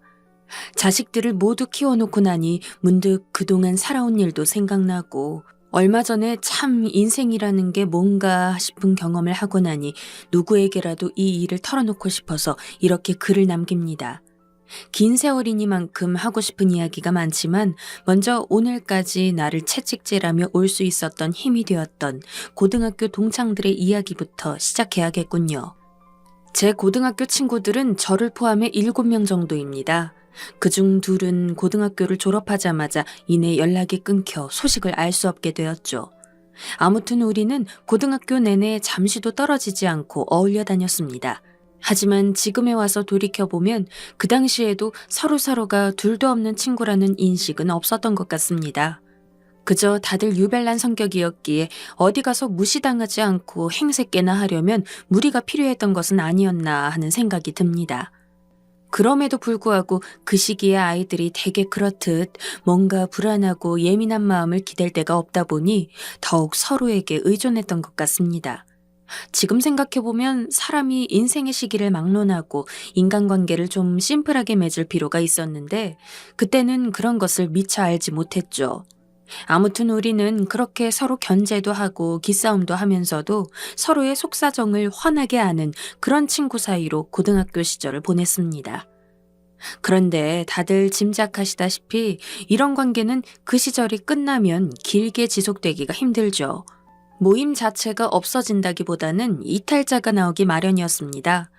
자식들을 모두 키워놓고 나니 문득 그동안 살아온 일도 생각나고 얼마 전에 참 인생이라는 게 뭔가 싶은 경험을 하고 나니 누구에게라도 이 일을 털어놓고 싶어서 이렇게 글을 남깁니다. 긴 세월이니만큼 하고 싶은 이야기가 많지만 먼저 오늘까지 나를 채찍질하며 올 수 있었던 힘이 되었던 고등학교 동창들의 이야기부터 시작해야겠군요. 제 고등학교 친구들은 저를 포함해 7명 정도입니다. 그중 둘은 고등학교를 졸업하자마자 이내 연락이 끊겨 소식을 알 수 없게 되었죠. 아무튼 우리는 고등학교 내내 잠시도 떨어지지 않고 어울려 다녔습니다. 하지만 지금에 와서 돌이켜보면 그 당시에도 서로가 둘도 없는 친구라는 인식은 없었던 것 같습니다. 그저 다들 유별난 성격이었기에 어디 가서 무시당하지 않고 행색깨나 하려면 무리가 필요했던 것은 아니었나 하는 생각이 듭니다. 그럼에도 불구하고 그 시기에 아이들이 대개 그렇듯 뭔가 불안하고 예민한 마음을 기댈 데가 없다 보니 더욱 서로에게 의존했던 것 같습니다. 지금 생각해보면 사람이 인생의 시기를 막론하고 인간관계를 좀 심플하게 맺을 필요가 있었는데 그때는 그런 것을 미처 알지 못했죠. 아무튼 우리는 그렇게 서로 견제도 하고 기싸움도 하면서도 서로의 속사정을 환하게 아는 그런 친구 사이로 고등학교 시절을 보냈습니다. 그런데 다들 짐작하시다시피 이런 관계는 그 시절이 끝나면 길게 지속되기가 힘들죠. 모임 자체가 없어진다기보다는 이탈자가 나오기 마련이었습니다.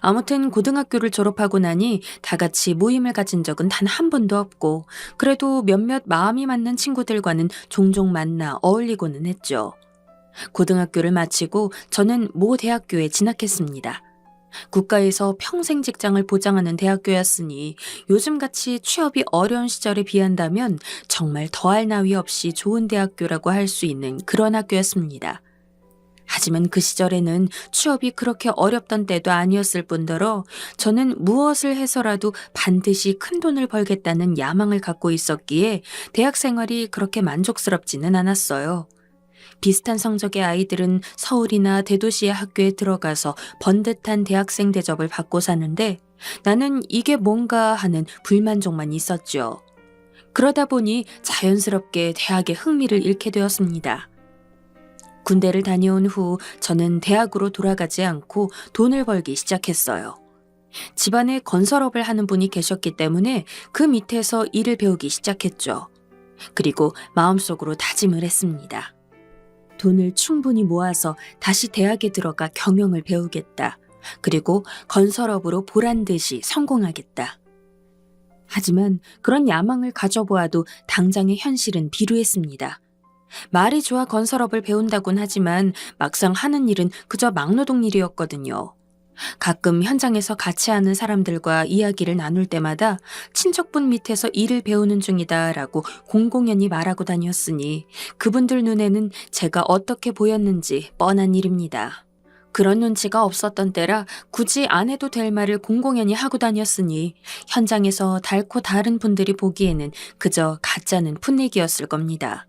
아무튼 고등학교를 졸업하고 나니 다 같이 모임을 가진 적은 단 한 번도 없고 그래도 몇몇 마음이 맞는 친구들과는 종종 만나 어울리고는 했죠. 고등학교를 마치고 저는 모 대학교에 진학했습니다. 국가에서 평생 직장을 보장하는 대학교였으니 요즘같이 취업이 어려운 시절에 비한다면 정말 더할 나위 없이 좋은 대학교라고 할 수 있는 그런 학교였습니다. 하지만 그 시절에는 취업이 그렇게 어렵던 때도 아니었을 뿐더러 저는 무엇을 해서라도 반드시 큰 돈을 벌겠다는 야망을 갖고 있었기에 대학 생활이 그렇게 만족스럽지는 않았어요. 비슷한 성적의 아이들은 서울이나 대도시의 학교에 들어가서 번듯한 대학생 대접을 받고 사는데 나는 이게 뭔가 하는 불만족만 있었죠. 그러다 보니 자연스럽게 대학에 흥미를 잃게 되었습니다. 군대를 다녀온 후 저는 대학으로 돌아가지 않고 돈을 벌기 시작했어요. 집안에 건설업을 하는 분이 계셨기 때문에 그 밑에서 일을 배우기 시작했죠. 그리고 마음속으로 다짐을 했습니다. 돈을 충분히 모아서 다시 대학에 들어가 경영을 배우겠다. 그리고 건설업으로 보란 듯이 성공하겠다. 하지만 그런 야망을 가져보아도 당장의 현실은 비루했습니다. 말이 좋아 건설업을 배운다곤 하지만 막상 하는 일은 그저 막노동 일이었거든요. 가끔 현장에서 같이 하는 사람들과 이야기를 나눌 때마다 친척분 밑에서 일을 배우는 중이다라고 공공연히 말하고 다녔으니 그분들 눈에는 제가 어떻게 보였는지 뻔한 일입니다. 그런 눈치가 없었던 때라 굳이 안 해도 될 말을 공공연히 하고 다녔으니 현장에서 달고 다른 분들이 보기에는 그저 가짜는 풋내기였을 겁니다.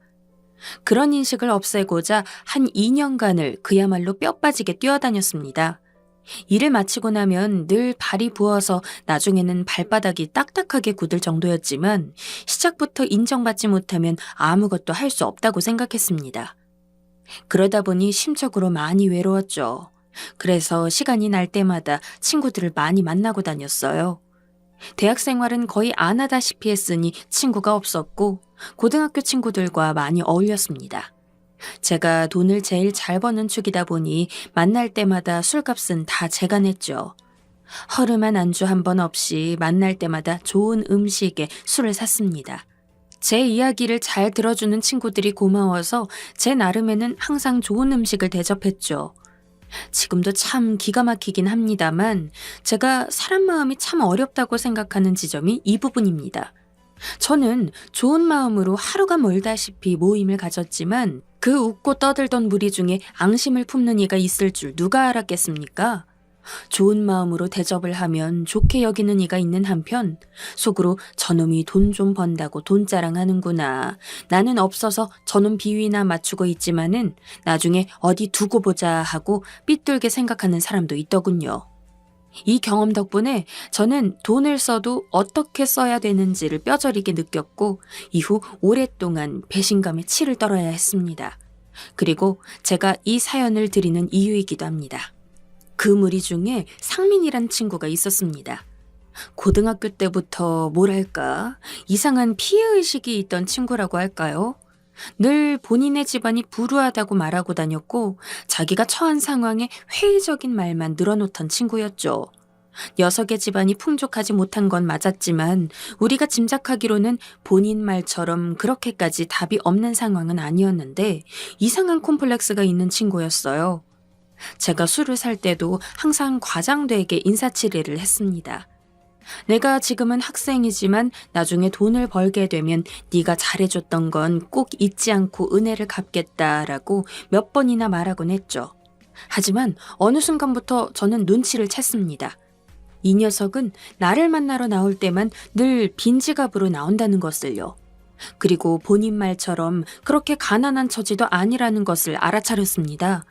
그런 인식을 없애고자 한 2년간을 그야말로 뼈 빠지게 뛰어다녔습니다. 일을 마치고 나면 늘 발이 부어서 나중에는 발바닥이 딱딱하게 굳을 정도였지만 시작부터 인정받지 못하면 아무것도 할 수 없다고 생각했습니다. 그러다 보니 심적으로 많이 외로웠죠. 그래서 시간이 날 때마다 친구들을 많이 만나고 다녔어요. 대학 생활은 거의 안 하다시피 했으니 친구가 없었고 고등학교 친구들과 많이 어울렸습니다. 제가 돈을 제일 잘 버는 축이다 보니 만날 때마다 술값은 다 제가 냈죠. 허름한 안주 한 번 없이 만날 때마다 좋은 음식에 술을 샀습니다. 제 이야기를 잘 들어주는 친구들이 고마워서 제 나름에는 항상 좋은 음식을 대접했죠. 지금도 참 기가 막히긴 합니다만 제가 사람 마음이 참 어렵다고 생각하는 지점이 이 부분입니다. 저는 좋은 마음으로 하루가 멀다시피 모임을 가졌지만 그 웃고 떠들던 무리 중에 앙심을 품는 이가 있을 줄 누가 알았겠습니까? 좋은 마음으로 대접을 하면 좋게 여기는 이가 있는 한편 속으로 저놈이 돈 좀 번다고 돈 자랑하는구나. 나는 없어서 저놈 비위나 맞추고 있지만은 나중에 어디 두고 보자 하고 삐뚤게 생각하는 사람도 있더군요. 이 경험 덕분에 저는 돈을 써도 어떻게 써야 되는지를 뼈저리게 느꼈고 이후 오랫동안 배신감에 치를 떨어야 했습니다. 그리고 제가 이 사연을 드리는 이유이기도 합니다. 그 무리 중에 상민이란 친구가 있었습니다. 고등학교 때부터 뭐랄까 이상한 피해의식이 있던 친구라고 할까요? 늘 본인의 집안이 불우하다고 말하고 다녔고 자기가 처한 상황에 회의적인 말만 늘어놓던 친구였죠. 녀석의 집안이 풍족하지 못한 건 맞았지만 우리가 짐작하기로는 본인 말처럼 그렇게까지 답이 없는 상황은 아니었는데 이상한 콤플렉스가 있는 친구였어요. 제가 술을 살 때도 항상 과장되게 인사치레를 했습니다. 내가 지금은 학생이지만 나중에 돈을 벌게 되면 네가 잘해줬던 건 꼭 잊지 않고 은혜를 갚겠다라고 몇 번이나 말하곤 했죠. 하지만 어느 순간부터 저는 눈치를 챘습니다. 이 녀석은 나를 만나러 나올 때만 늘 빈지갑으로 나온다는 것을요. 그리고 본인 말처럼 그렇게 가난한 처지도 아니라는 것을 알아차렸습니다.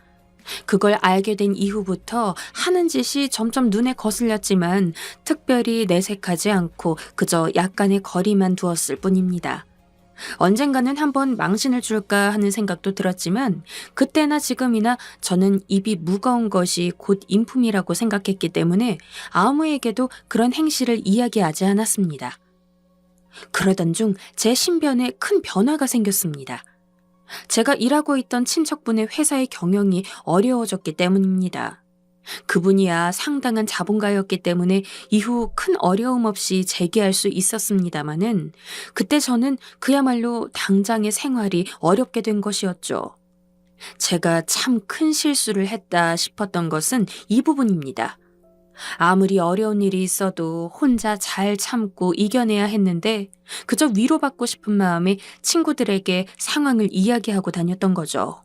그걸 알게 된 이후부터 하는 짓이 점점 눈에 거슬렸지만 특별히 내색하지 않고 그저 약간의 거리만 두었을 뿐입니다. 언젠가는 한번 망신을 줄까 하는 생각도 들었지만 그때나 지금이나 저는 입이 무거운 것이 곧 인품이라고 생각했기 때문에 아무에게도 그런 행실을 이야기하지 않았습니다. 그러던 중 제 신변에 큰 변화가 생겼습니다. 제가 일하고 있던 친척분의 회사의 경영이 어려워졌기 때문입니다. 그분이야 상당한 자본가였기 때문에 이후 큰 어려움 없이 재기할 수 있었습니다마는 그때 저는 그야말로 당장의 생활이 어렵게 된 것이었죠. 제가 참 큰 실수를 했다 싶었던 것은 이 부분입니다. 아무리 어려운 일이 있어도 혼자 잘 참고 이겨내야 했는데 그저 위로받고 싶은 마음에 친구들에게 상황을 이야기하고 다녔던 거죠.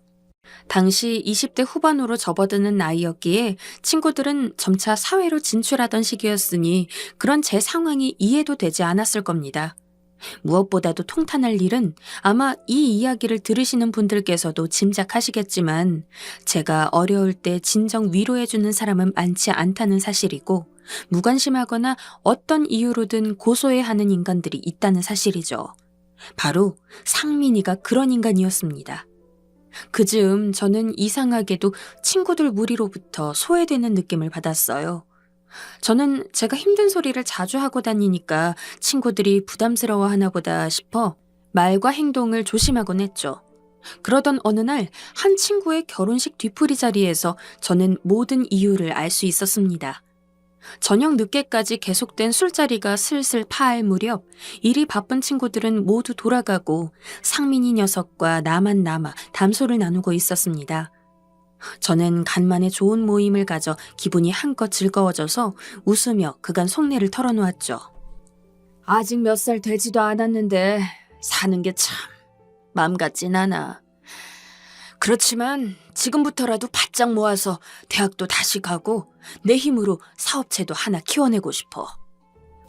당시 20대 후반으로 접어드는 나이였기에 친구들은 점차 사회로 진출하던 시기였으니 그런 제 상황이 이해도 되지 않았을 겁니다. 무엇보다도 통탄할 일은 아마 이 이야기를 들으시는 분들께서도 짐작하시겠지만 제가 어려울 때 진정 위로해주는 사람은 많지 않다는 사실이고 무관심하거나 어떤 이유로든 고소해하는 인간들이 있다는 사실이죠. 바로 상민이가 그런 인간이었습니다. 그 즈음 저는 이상하게도 친구들 무리로부터 소외되는 느낌을 받았어요. 저는 제가 힘든 소리를 자주 하고 다니니까 친구들이 부담스러워하나 보다 싶어 말과 행동을 조심하곤 했죠. 그러던 어느 날 한 친구의 결혼식 뒤풀이 자리에서 저는 모든 이유를 알 수 있었습니다. 저녁 늦게까지 계속된 술자리가 슬슬 파할 무렵 일이 바쁜 친구들은 모두 돌아가고 상민이 녀석과 나만 남아 담소를 나누고 있었습니다. 저는 간만에 좋은 모임을 가져 기분이 한껏 즐거워져서 웃으며 그간 속내를 털어놓았죠. 아직 몇 살 되지도 않았는데 사는 게 참 맘 같진 않아. 그렇지만 지금부터라도 바짝 모아서 대학도 다시 가고 내 힘으로 사업체도 하나 키워내고 싶어.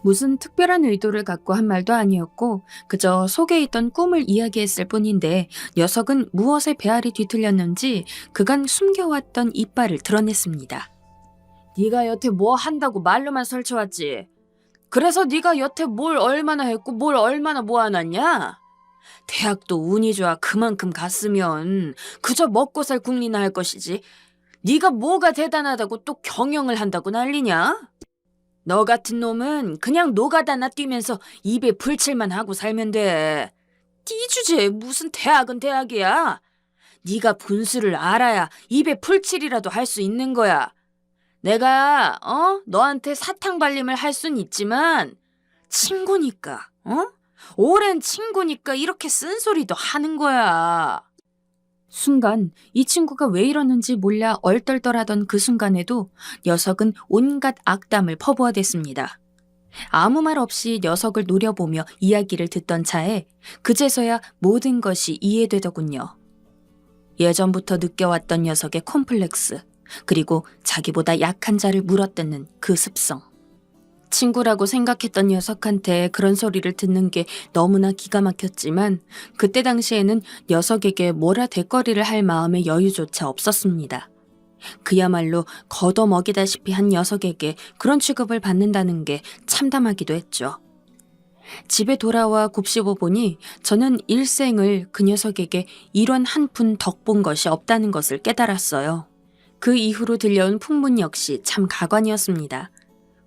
무슨 특별한 의도를 갖고 한 말도 아니었고 그저 속에 있던 꿈을 이야기했을 뿐인데 녀석은 무엇에 배알이 뒤틀렸는지 그간 숨겨왔던 이빨을 드러냈습니다. 네가 여태 뭐 한다고 말로만 설쳐왔지. 그래서 네가 여태 뭘 얼마나 했고 뭘 얼마나 모아놨냐? 대학도 운이 좋아 그만큼 갔으면 그저 먹고 살 국리나 할 것이지. 네가 뭐가 대단하다고 또 경영을 한다고 난리냐? 너 같은 놈은 그냥 노가다나 뛰면서 입에 풀칠만 하고 살면 돼. 네 주제에 무슨 대학은 대학이야. 네가 분수를 알아야 입에 풀칠이라도 할 수 있는 거야. 내가 너한테 사탕 발림을 할 순 있지만 친구니까 오랜 친구니까 이렇게 쓴소리도 하는 거야. 순간 이 친구가 왜 이러는지 몰라 얼떨떨하던 그 순간에도 녀석은 온갖 악담을 퍼부어댔습니다. 아무 말 없이 녀석을 노려보며 이야기를 듣던 차에 그제서야 모든 것이 이해되더군요. 예전부터 느껴왔던 녀석의 콤플렉스, 그리고 자기보다 약한 자를 물어뜯는 그 습성. 친구라고 생각했던 녀석한테 그런 소리를 듣는 게 너무나 기가 막혔지만 그때 당시에는 녀석에게 뭐라 대거리를 할 마음의 여유조차 없었습니다. 그야말로 걷어먹이다시피 한 녀석에게 그런 취급을 받는다는 게 참담하기도 했죠. 집에 돌아와 곱씹어 보니 저는 일생을 그 녀석에게 이런 한 푼 덕본 것이 없다는 것을 깨달았어요. 그 이후로 들려온 풍문 역시 참 가관이었습니다.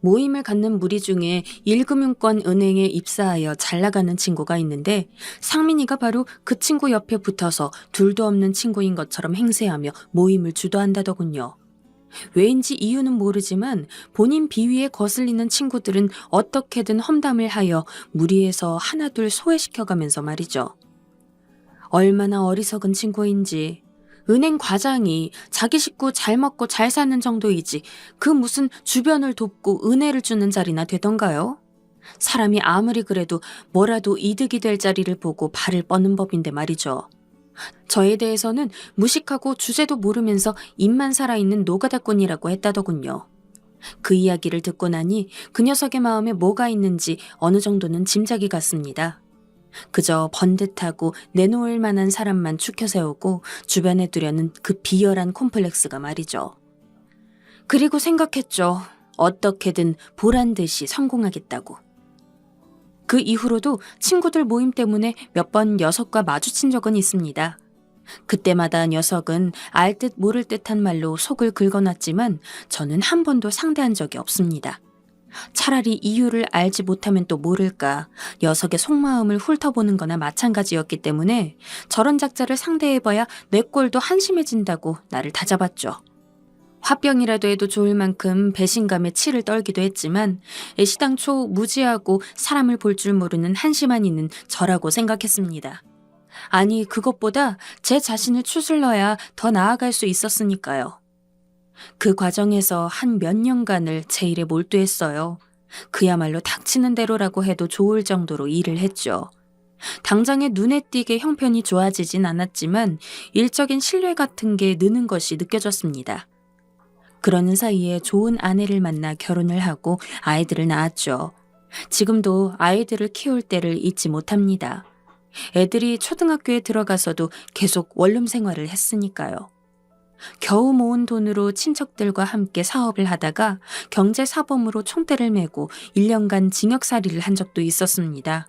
모임을 갖는 무리 중에 1금융권 은행에 입사하여 잘 나가는 친구가 있는데 상민이가 바로 그 친구 옆에 붙어서 둘도 없는 친구인 것처럼 행세하며 모임을 주도한다더군요. 왜인지 이유는 모르지만 본인 비위에 거슬리는 친구들은 어떻게든 험담을 하여 무리에서 하나둘 소외시켜가면서 말이죠. 얼마나 어리석은 친구인지 은행 과장이 자기 식구 잘 먹고 잘 사는 정도이지 그 무슨 주변을 돕고 은혜를 주는 자리나 되던가요? 사람이 아무리 그래도 뭐라도 이득이 될 자리를 보고 발을 뻗는 법인데 말이죠. 저에 대해서는 무식하고 주제도 모르면서 입만 살아있는 노가다꾼이라고 했다더군요. 그 이야기를 듣고 나니 그 녀석의 마음에 뭐가 있는지 어느 정도는 짐작이 갔습니다. 그저 번듯하고 내놓을 만한 사람만 추켜 세우고 주변에 두려는 그 비열한 콤플렉스가 말이죠. 그리고 생각했죠. 어떻게든 보란 듯이 성공하겠다고. 그 이후로도 친구들 모임 때문에 몇 번 녀석과 마주친 적은 있습니다. 그때마다 녀석은 알 듯 모를 듯한 말로 속을 긁어놨지만 저는 한 번도 상대한 적이 없습니다. 차라리 이유를 알지 못하면 또 모를까 녀석의 속마음을 훑어보는 거나 마찬가지였기 때문에 저런 작자를 상대해봐야 내 꼴도 한심해진다고 나를 다잡았죠. 화병이라도 해도 좋을 만큼 배신감에 치를 떨기도 했지만 애시당초 무지하고 사람을 볼 줄 모르는 한심한 이는 저라고 생각했습니다. 아니 그것보다 제 자신을 추슬러야 더 나아갈 수 있었으니까요. 그 과정에서 한 몇 년간을 제 일에 몰두했어요. 그야말로 닥치는 대로라고 해도 좋을 정도로 일을 했죠. 당장에 눈에 띄게 형편이 좋아지진 않았지만 일적인 신뢰 같은 게 느는 것이 느껴졌습니다. 그러는 사이에 좋은 아내를 만나 결혼을 하고 아이들을 낳았죠. 지금도 아이들을 키울 때를 잊지 못합니다. 애들이 초등학교에 들어가서도 계속 원룸 생활을 했으니까요. 겨우 모은 돈으로 친척들과 함께 사업을 하다가 경제사범으로 총대를 메고 1년간 징역살이를 한 적도 있었습니다.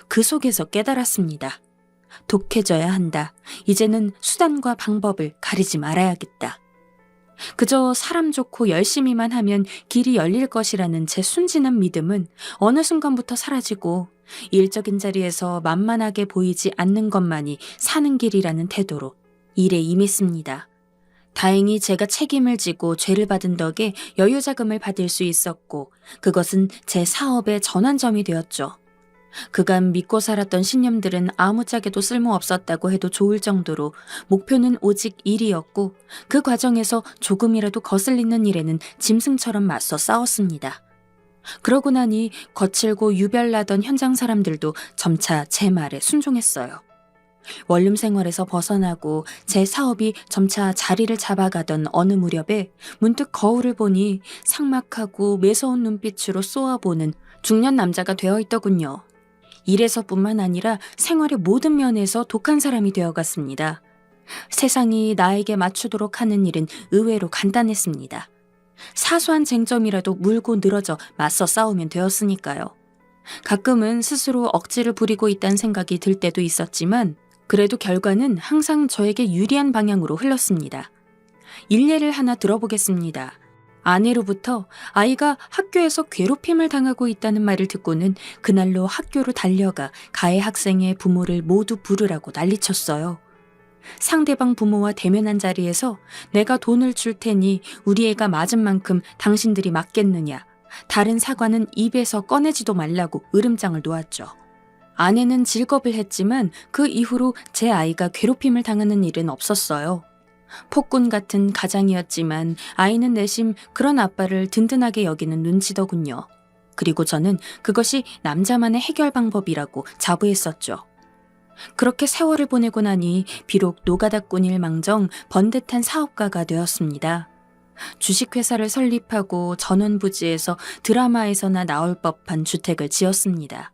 그 속에서 깨달았습니다. 독해져야 한다. 이제는 수단과 방법을 가리지 말아야겠다. 그저 사람 좋고 열심히만 하면 길이 열릴 것이라는 제 순진한 믿음은 어느 순간부터 사라지고 일적인 자리에서 만만하게 보이지 않는 것만이 사는 길이라는 태도로 일에 임했습니다. 다행히 제가 책임을 지고 죄를 받은 덕에 여유자금을 받을 수 있었고 그것은 제 사업의 전환점이 되었죠. 그간 믿고 살았던 신념들은 아무짝에도 쓸모없었다고 해도 좋을 정도로 목표는 오직 일이었고 그 과정에서 조금이라도 거슬리는 일에는 짐승처럼 맞서 싸웠습니다. 그러고 나니 거칠고 유별나던 현장 사람들도 점차 제 말에 순종했어요. 원룸 생활에서 벗어나고 제 사업이 점차 자리를 잡아가던 어느 무렵에 문득 거울을 보니 삭막하고 매서운 눈빛으로 쏘아보는 중년 남자가 되어 있더군요. 일에서뿐만 아니라 생활의 모든 면에서 독한 사람이 되어갔습니다. 세상이 나에게 맞추도록 하는 일은 의외로 간단했습니다. 사소한 쟁점이라도 물고 늘어져 맞서 싸우면 되었으니까요. 가끔은 스스로 억지를 부리고 있다는 생각이 들 때도 있었지만 그래도 결과는 항상 저에게 유리한 방향으로 흘렀습니다. 일례를 하나 들어보겠습니다. 아내로부터 아이가 학교에서 괴롭힘을 당하고 있다는 말을 듣고는 그날로 학교로 달려가 가해 학생의 부모를 모두 부르라고 난리쳤어요. 상대방 부모와 대면한 자리에서 내가 돈을 줄 테니 우리 애가 맞은 만큼 당신들이 맞겠느냐. 다른 사과는 입에서 꺼내지도 말라고 으름장을 놓았죠. 아내는 질겁을 했지만 그 이후로 제 아이가 괴롭힘을 당하는 일은 없었어요. 폭군 같은 가장이었지만 아이는 내심 그런 아빠를 든든하게 여기는 눈치더군요. 그리고 저는 그것이 남자만의 해결 방법이라고 자부했었죠. 그렇게 세월을 보내고 나니 비록 노가다꾼일 망정 번듯한 사업가가 되었습니다. 주식회사를 설립하고 전원부지에서 드라마에서나 나올 법한 주택을 지었습니다.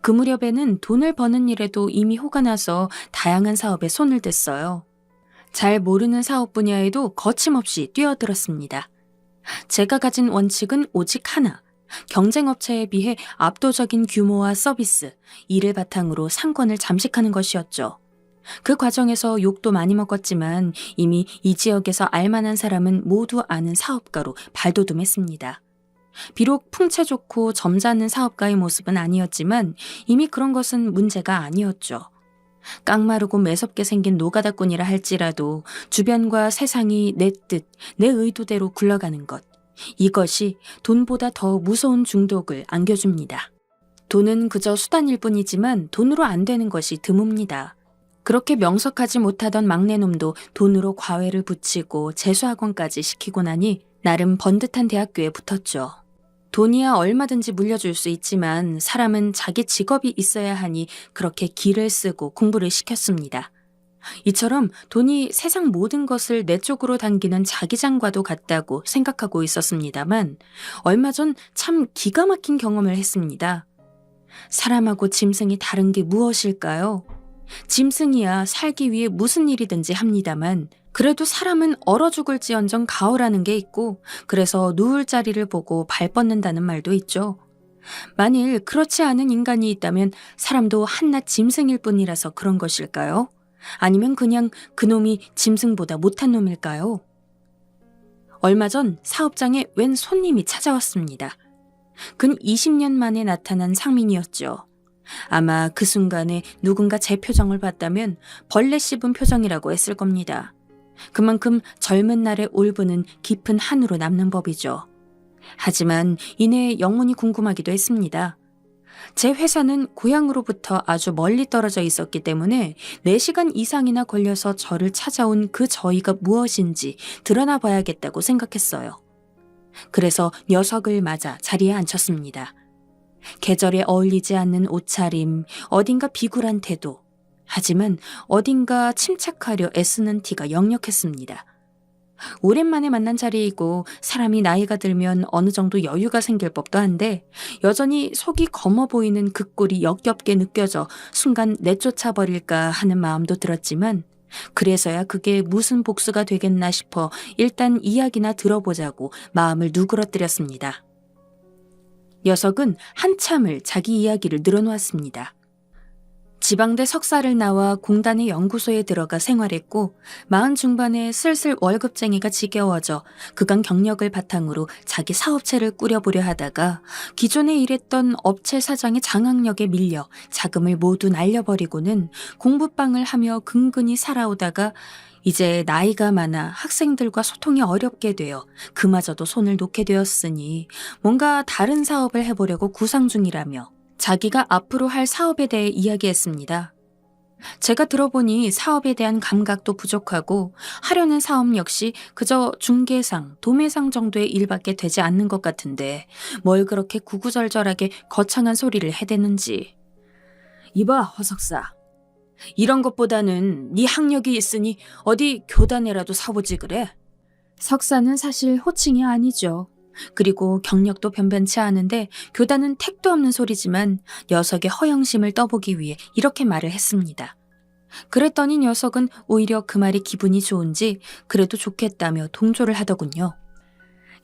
그 무렵에는 돈을 버는 일에도 이미 호가 나서 다양한 사업에 손을 댔어요. 잘 모르는 사업 분야에도 거침없이 뛰어들었습니다. 제가 가진 원칙은 오직 하나. 경쟁업체에 비해 압도적인 규모와 서비스, 이를 바탕으로 상권을 잠식하는 것이었죠. 그 과정에서 욕도 많이 먹었지만 이미 이 지역에서 알만한 사람은 모두 아는 사업가로 발돋움했습니다. 비록 풍채 좋고 점잖은 사업가의 모습은 아니었지만 이미 그런 것은 문제가 아니었죠. 깡마르고 매섭게 생긴 노가다꾼이라 할지라도 주변과 세상이 내 뜻, 내 의도대로 굴러가는 것. 이것이 돈보다 더 무서운 중독을 안겨줍니다. 돈은 그저 수단일 뿐이지만 돈으로 안 되는 것이 드뭅니다. 그렇게 명석하지 못하던 막내놈도 돈으로 과외를 붙이고 재수학원까지 시키고 나니 나름 번듯한 대학교에 붙었죠. 돈이야 얼마든지 물려줄 수 있지만 사람은 자기 직업이 있어야 하니 그렇게 기를 쓰고 공부를 시켰습니다. 이처럼 돈이 세상 모든 것을 내 쪽으로 당기는 자기장과도 같다고 생각하고 있었습니다만 얼마 전 참 기가 막힌 경험을 했습니다. 사람하고 짐승이 다른 게 무엇일까요? 짐승이야 살기 위해 무슨 일이든지 합니다만 그래도 사람은 얼어 죽을지언정 가오라는 게 있고 그래서 누울 자리를 보고 발 뻗는다는 말도 있죠. 만일 그렇지 않은 인간이 있다면 사람도 한낱 짐승일 뿐이라서 그런 것일까요? 아니면 그냥 그놈이 짐승보다 못한 놈일까요? 얼마 전 사업장에 웬 손님이 찾아왔습니다. 근 20년 만에 나타난 상민이었죠. 아마 그 순간에 누군가 제 표정을 봤다면 벌레 씹은 표정이라고 했을 겁니다. 그만큼 젊은 날의 올부는 깊은 한으로 남는 법이죠. 하지만 이내 영문이 궁금하기도 했습니다. 제 회사는 고향으로부터 아주 멀리 떨어져 있었기 때문에 4시간 이상이나 걸려서 저를 찾아온 그 저희가 무엇인지 드러나 봐야겠다고 생각했어요. 그래서 녀석을 맞아 자리에 앉혔습니다. 계절에 어울리지 않는 옷차림, 어딘가 비굴한 태도, 하지만 어딘가 침착하려 애쓰는 티가 역력했습니다. 오랜만에 만난 자리이고 사람이 나이가 들면 어느 정도 여유가 생길 법도 한데 여전히 속이 검어 보이는 그 꼴이 역겹게 느껴져 순간 내쫓아 버릴까 하는 마음도 들었지만 그래서야 그게 무슨 복수가 되겠나 싶어 일단 이야기나 들어보자고 마음을 누그러뜨렸습니다. 녀석은 한참을 자기 이야기를 늘어놓았습니다. 지방대 석사를 나와 공단의 연구소에 들어가 생활했고 40 중반에 슬슬 월급쟁이가 지겨워져 그간 경력을 바탕으로 자기 사업체를 꾸려보려 하다가 기존에 일했던 업체 사장의 장악력에 밀려 자금을 모두 날려버리고는 공부방을 하며 근근히 살아오다가 이제 나이가 많아 학생들과 소통이 어렵게 되어 그마저도 손을 놓게 되었으니 뭔가 다른 사업을 해보려고 구상 중이라며 자기가 앞으로 할 사업에 대해 이야기했습니다. 제가 들어보니 사업에 대한 감각도 부족하고 하려는 사업 역시 그저 중개상, 도매상 정도의 일밖에 되지 않는 것 같은데 뭘 그렇게 구구절절하게 거창한 소리를 해대는지. 이봐, 허석사. 이런 것보다는 네 학력이 있으니 어디 교단에라도 서보지 그래? 석사는 사실 호칭이 아니죠. 그리고 경력도 변변치 않은데 교단은 택도 없는 소리지만 녀석의 허영심을 떠보기 위해 이렇게 말을 했습니다. 그랬더니 녀석은 오히려 그 말이 기분이 좋은지 그래도 좋겠다며 동조를 하더군요.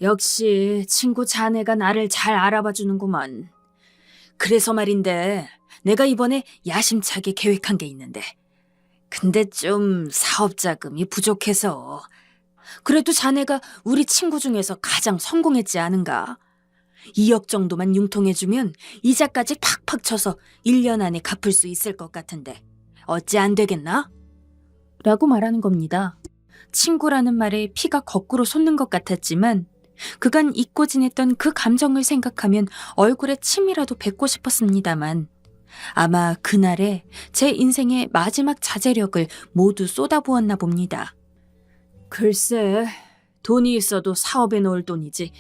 역시 친구 자네가 나를 잘 알아봐 주는구먼. 그래서 말인데 내가 이번에 야심차게 계획한 게 있는데 근데 좀 사업 자금이 부족해서 그래도 자네가 우리 친구 중에서 가장 성공했지 않은가? 2억 정도만 융통해주면 이자까지 팍팍 쳐서 1년 안에 갚을 수 있을 것 같은데 어찌 안 되겠나? 라고 말하는 겁니다. 친구라는 말에 피가 거꾸로 솟는 것 같았지만 그간 잊고 지냈던 그 감정을 생각하면 얼굴에 침이라도 뱉고 싶었습니다만 아마 그날에 제 인생의 마지막 자제력을 모두 쏟아부었나 봅니다. 글쎄, 돈이 있어도 사업에 넣을 돈이지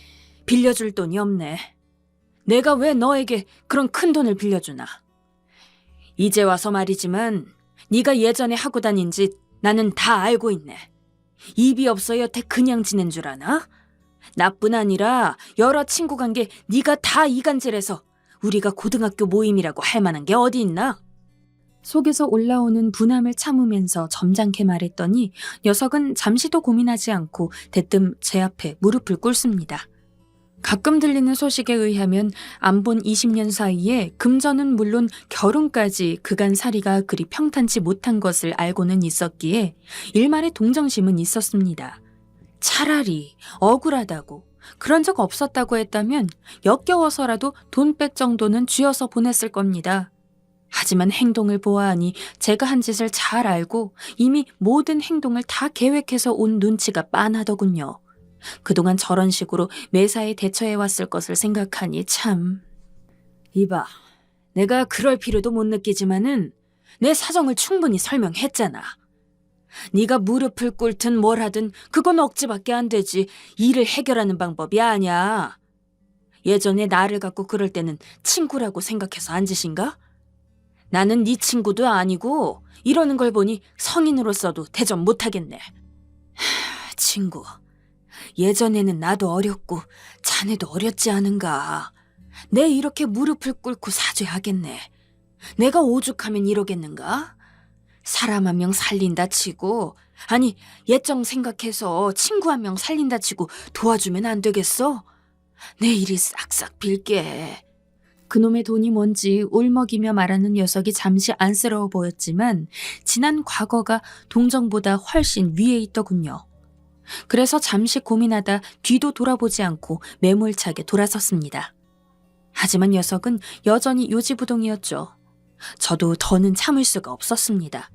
빌려줄 돈이 없네. 내가 왜 너에게 그런 큰 돈을 빌려주나? 이제 와서 말이지만 네가 예전에 하고 다닌 짓 나는 다 알고 있네. 입이 없어 여태 그냥 지낸 줄 아나? 나뿐 아니라 여러 친구 관계 네가 다 이간질해서 우리가 고등학교 모임이라고 할 만한 게 어디 있나? 속에서 올라오는 분함을 참으면서 점잖게 말했더니 녀석은 잠시도 고민하지 않고 대뜸 제 앞에 무릎을 꿇습니다. 가끔 들리는 소식에 의하면 안 본 20년 사이에 금전은 물론 결혼까지 그간 살이가 그리 평탄치 못한 것을 알고는 있었기에 일말의 동정심은 있었습니다. 차라리 억울하다고 그런 적 없었다고 했다면 역겨워서라도 돈 뺄 정도는 쥐어서 보냈을 겁니다. 하지만 행동을 보아하니 제가 한 짓을 잘 알고 이미 모든 행동을 다 계획해서 온 눈치가 빤하더군요. 그동안 저런 식으로 매사에 대처해왔을 것을 생각하니 참... 이봐, 내가 그럴 필요도 못 느끼지만은 내 사정을 충분히 설명했잖아. 네가 무릎을 꿇든 뭘 하든 그건 억지밖에 안 되지 일을 해결하는 방법이 아니야. 예전에 나를 갖고 그럴 때는 친구라고 생각해서 안 짓인가? 나는 네 친구도 아니고 이러는 걸 보니 성인으로서도 대접 못하겠네. 친구, 예전에는 나도 어렸고 자네도 어렸지 않은가. 내 이렇게 무릎을 꿇고 사죄하겠네. 내가 오죽하면 이러겠는가? 사람 한 명 살린다 치고, 아니 예정 생각해서 친구 한 명 살린다 치고 도와주면 안 되겠어? 내 일이 싹싹 빌게. 그놈의 돈이 뭔지 울먹이며 말하는 녀석이 잠시 안쓰러워 보였지만 지난 과거가 동정보다 훨씬 위에 있더군요. 그래서 잠시 고민하다 뒤도 돌아보지 않고 매몰차게 돌아섰습니다. 하지만 녀석은 여전히 요지부동이었죠. 저도 더는 참을 수가 없었습니다.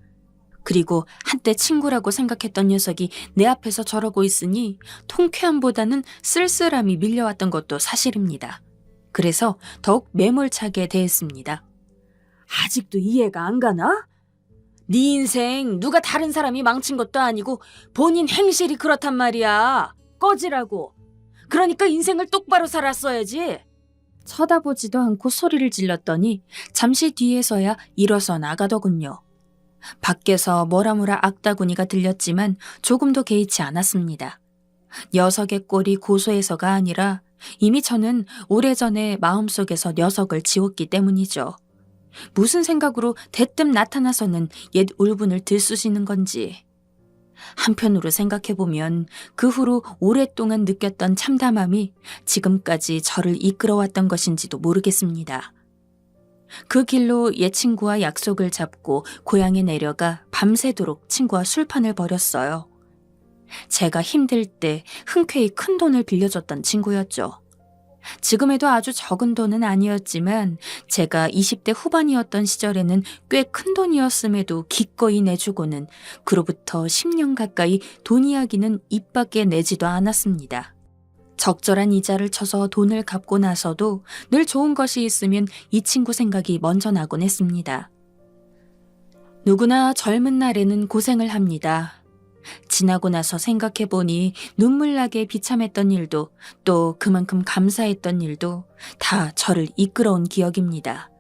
그리고 한때 친구라고 생각했던 녀석이 내 앞에서 저러고 있으니 통쾌함보다는 쓸쓸함이 밀려왔던 것도 사실입니다. 그래서 더욱 매몰차게 대했습니다. 아직도 이해가 안 가나? 네 인생 누가 다른 사람이 망친 것도 아니고 본인 행실이 그렇단 말이야. 꺼지라고. 그러니까 인생을 똑바로 살았어야지. 쳐다보지도 않고 소리를 질렀더니 잠시 뒤에서야 일어서 나가더군요. 밖에서 뭐라뭐라 악다구니가 들렸지만 조금도 개의치 않았습니다. 녀석의 꼴이 고소해서가 아니라 이미 저는 오래전에 마음속에서 녀석을 지웠기 때문이죠. 무슨 생각으로 대뜸 나타나서는 옛 울분을 들쑤시는 건지. 한편으로 생각해보면 그 후로 오랫동안 느꼈던 참담함이 지금까지 저를 이끌어왔던 것인지도 모르겠습니다. 그 길로 옛 친구와 약속을 잡고 고향에 내려가 밤새도록 친구와 술판을 벌였어요. 제가 힘들 때 흔쾌히 큰 돈을 빌려줬던 친구였죠. 지금에도 아주 적은 돈은 아니었지만 제가 20대 후반이었던 시절에는 꽤 큰 돈이었음에도 기꺼이 내주고는 그로부터 10년 가까이 돈 이야기는 입 밖에 내지도 않았습니다. 적절한 이자를 쳐서 돈을 갚고 나서도 늘 좋은 것이 있으면 이 친구 생각이 먼저 나곤 했습니다. 누구나 젊은 날에는 고생을 합니다. 지나고 나서 생각해보니 눈물나게 비참했던 일도 또 그만큼 감사했던 일도 다 저를 이끌어온 기억입니다.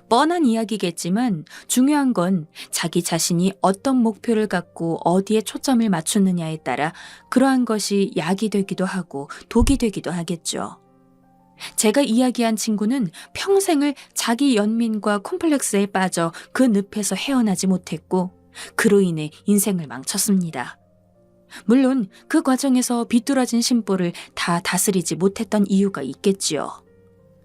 뻔한 이야기겠지만 중요한 건 자기 자신이 어떤 목표를 갖고 어디에 초점을 맞추느냐에 따라 그러한 것이 약이 되기도 하고 독이 되기도 하겠죠. 제가 이야기한 친구는 평생을 자기 연민과 콤플렉스에 빠져 그 늪에서 헤어나지 못했고 그로 인해 인생을 망쳤습니다. 물론 그 과정에서 비뚤어진 심보를 다 다스리지 못했던 이유가 있겠지요.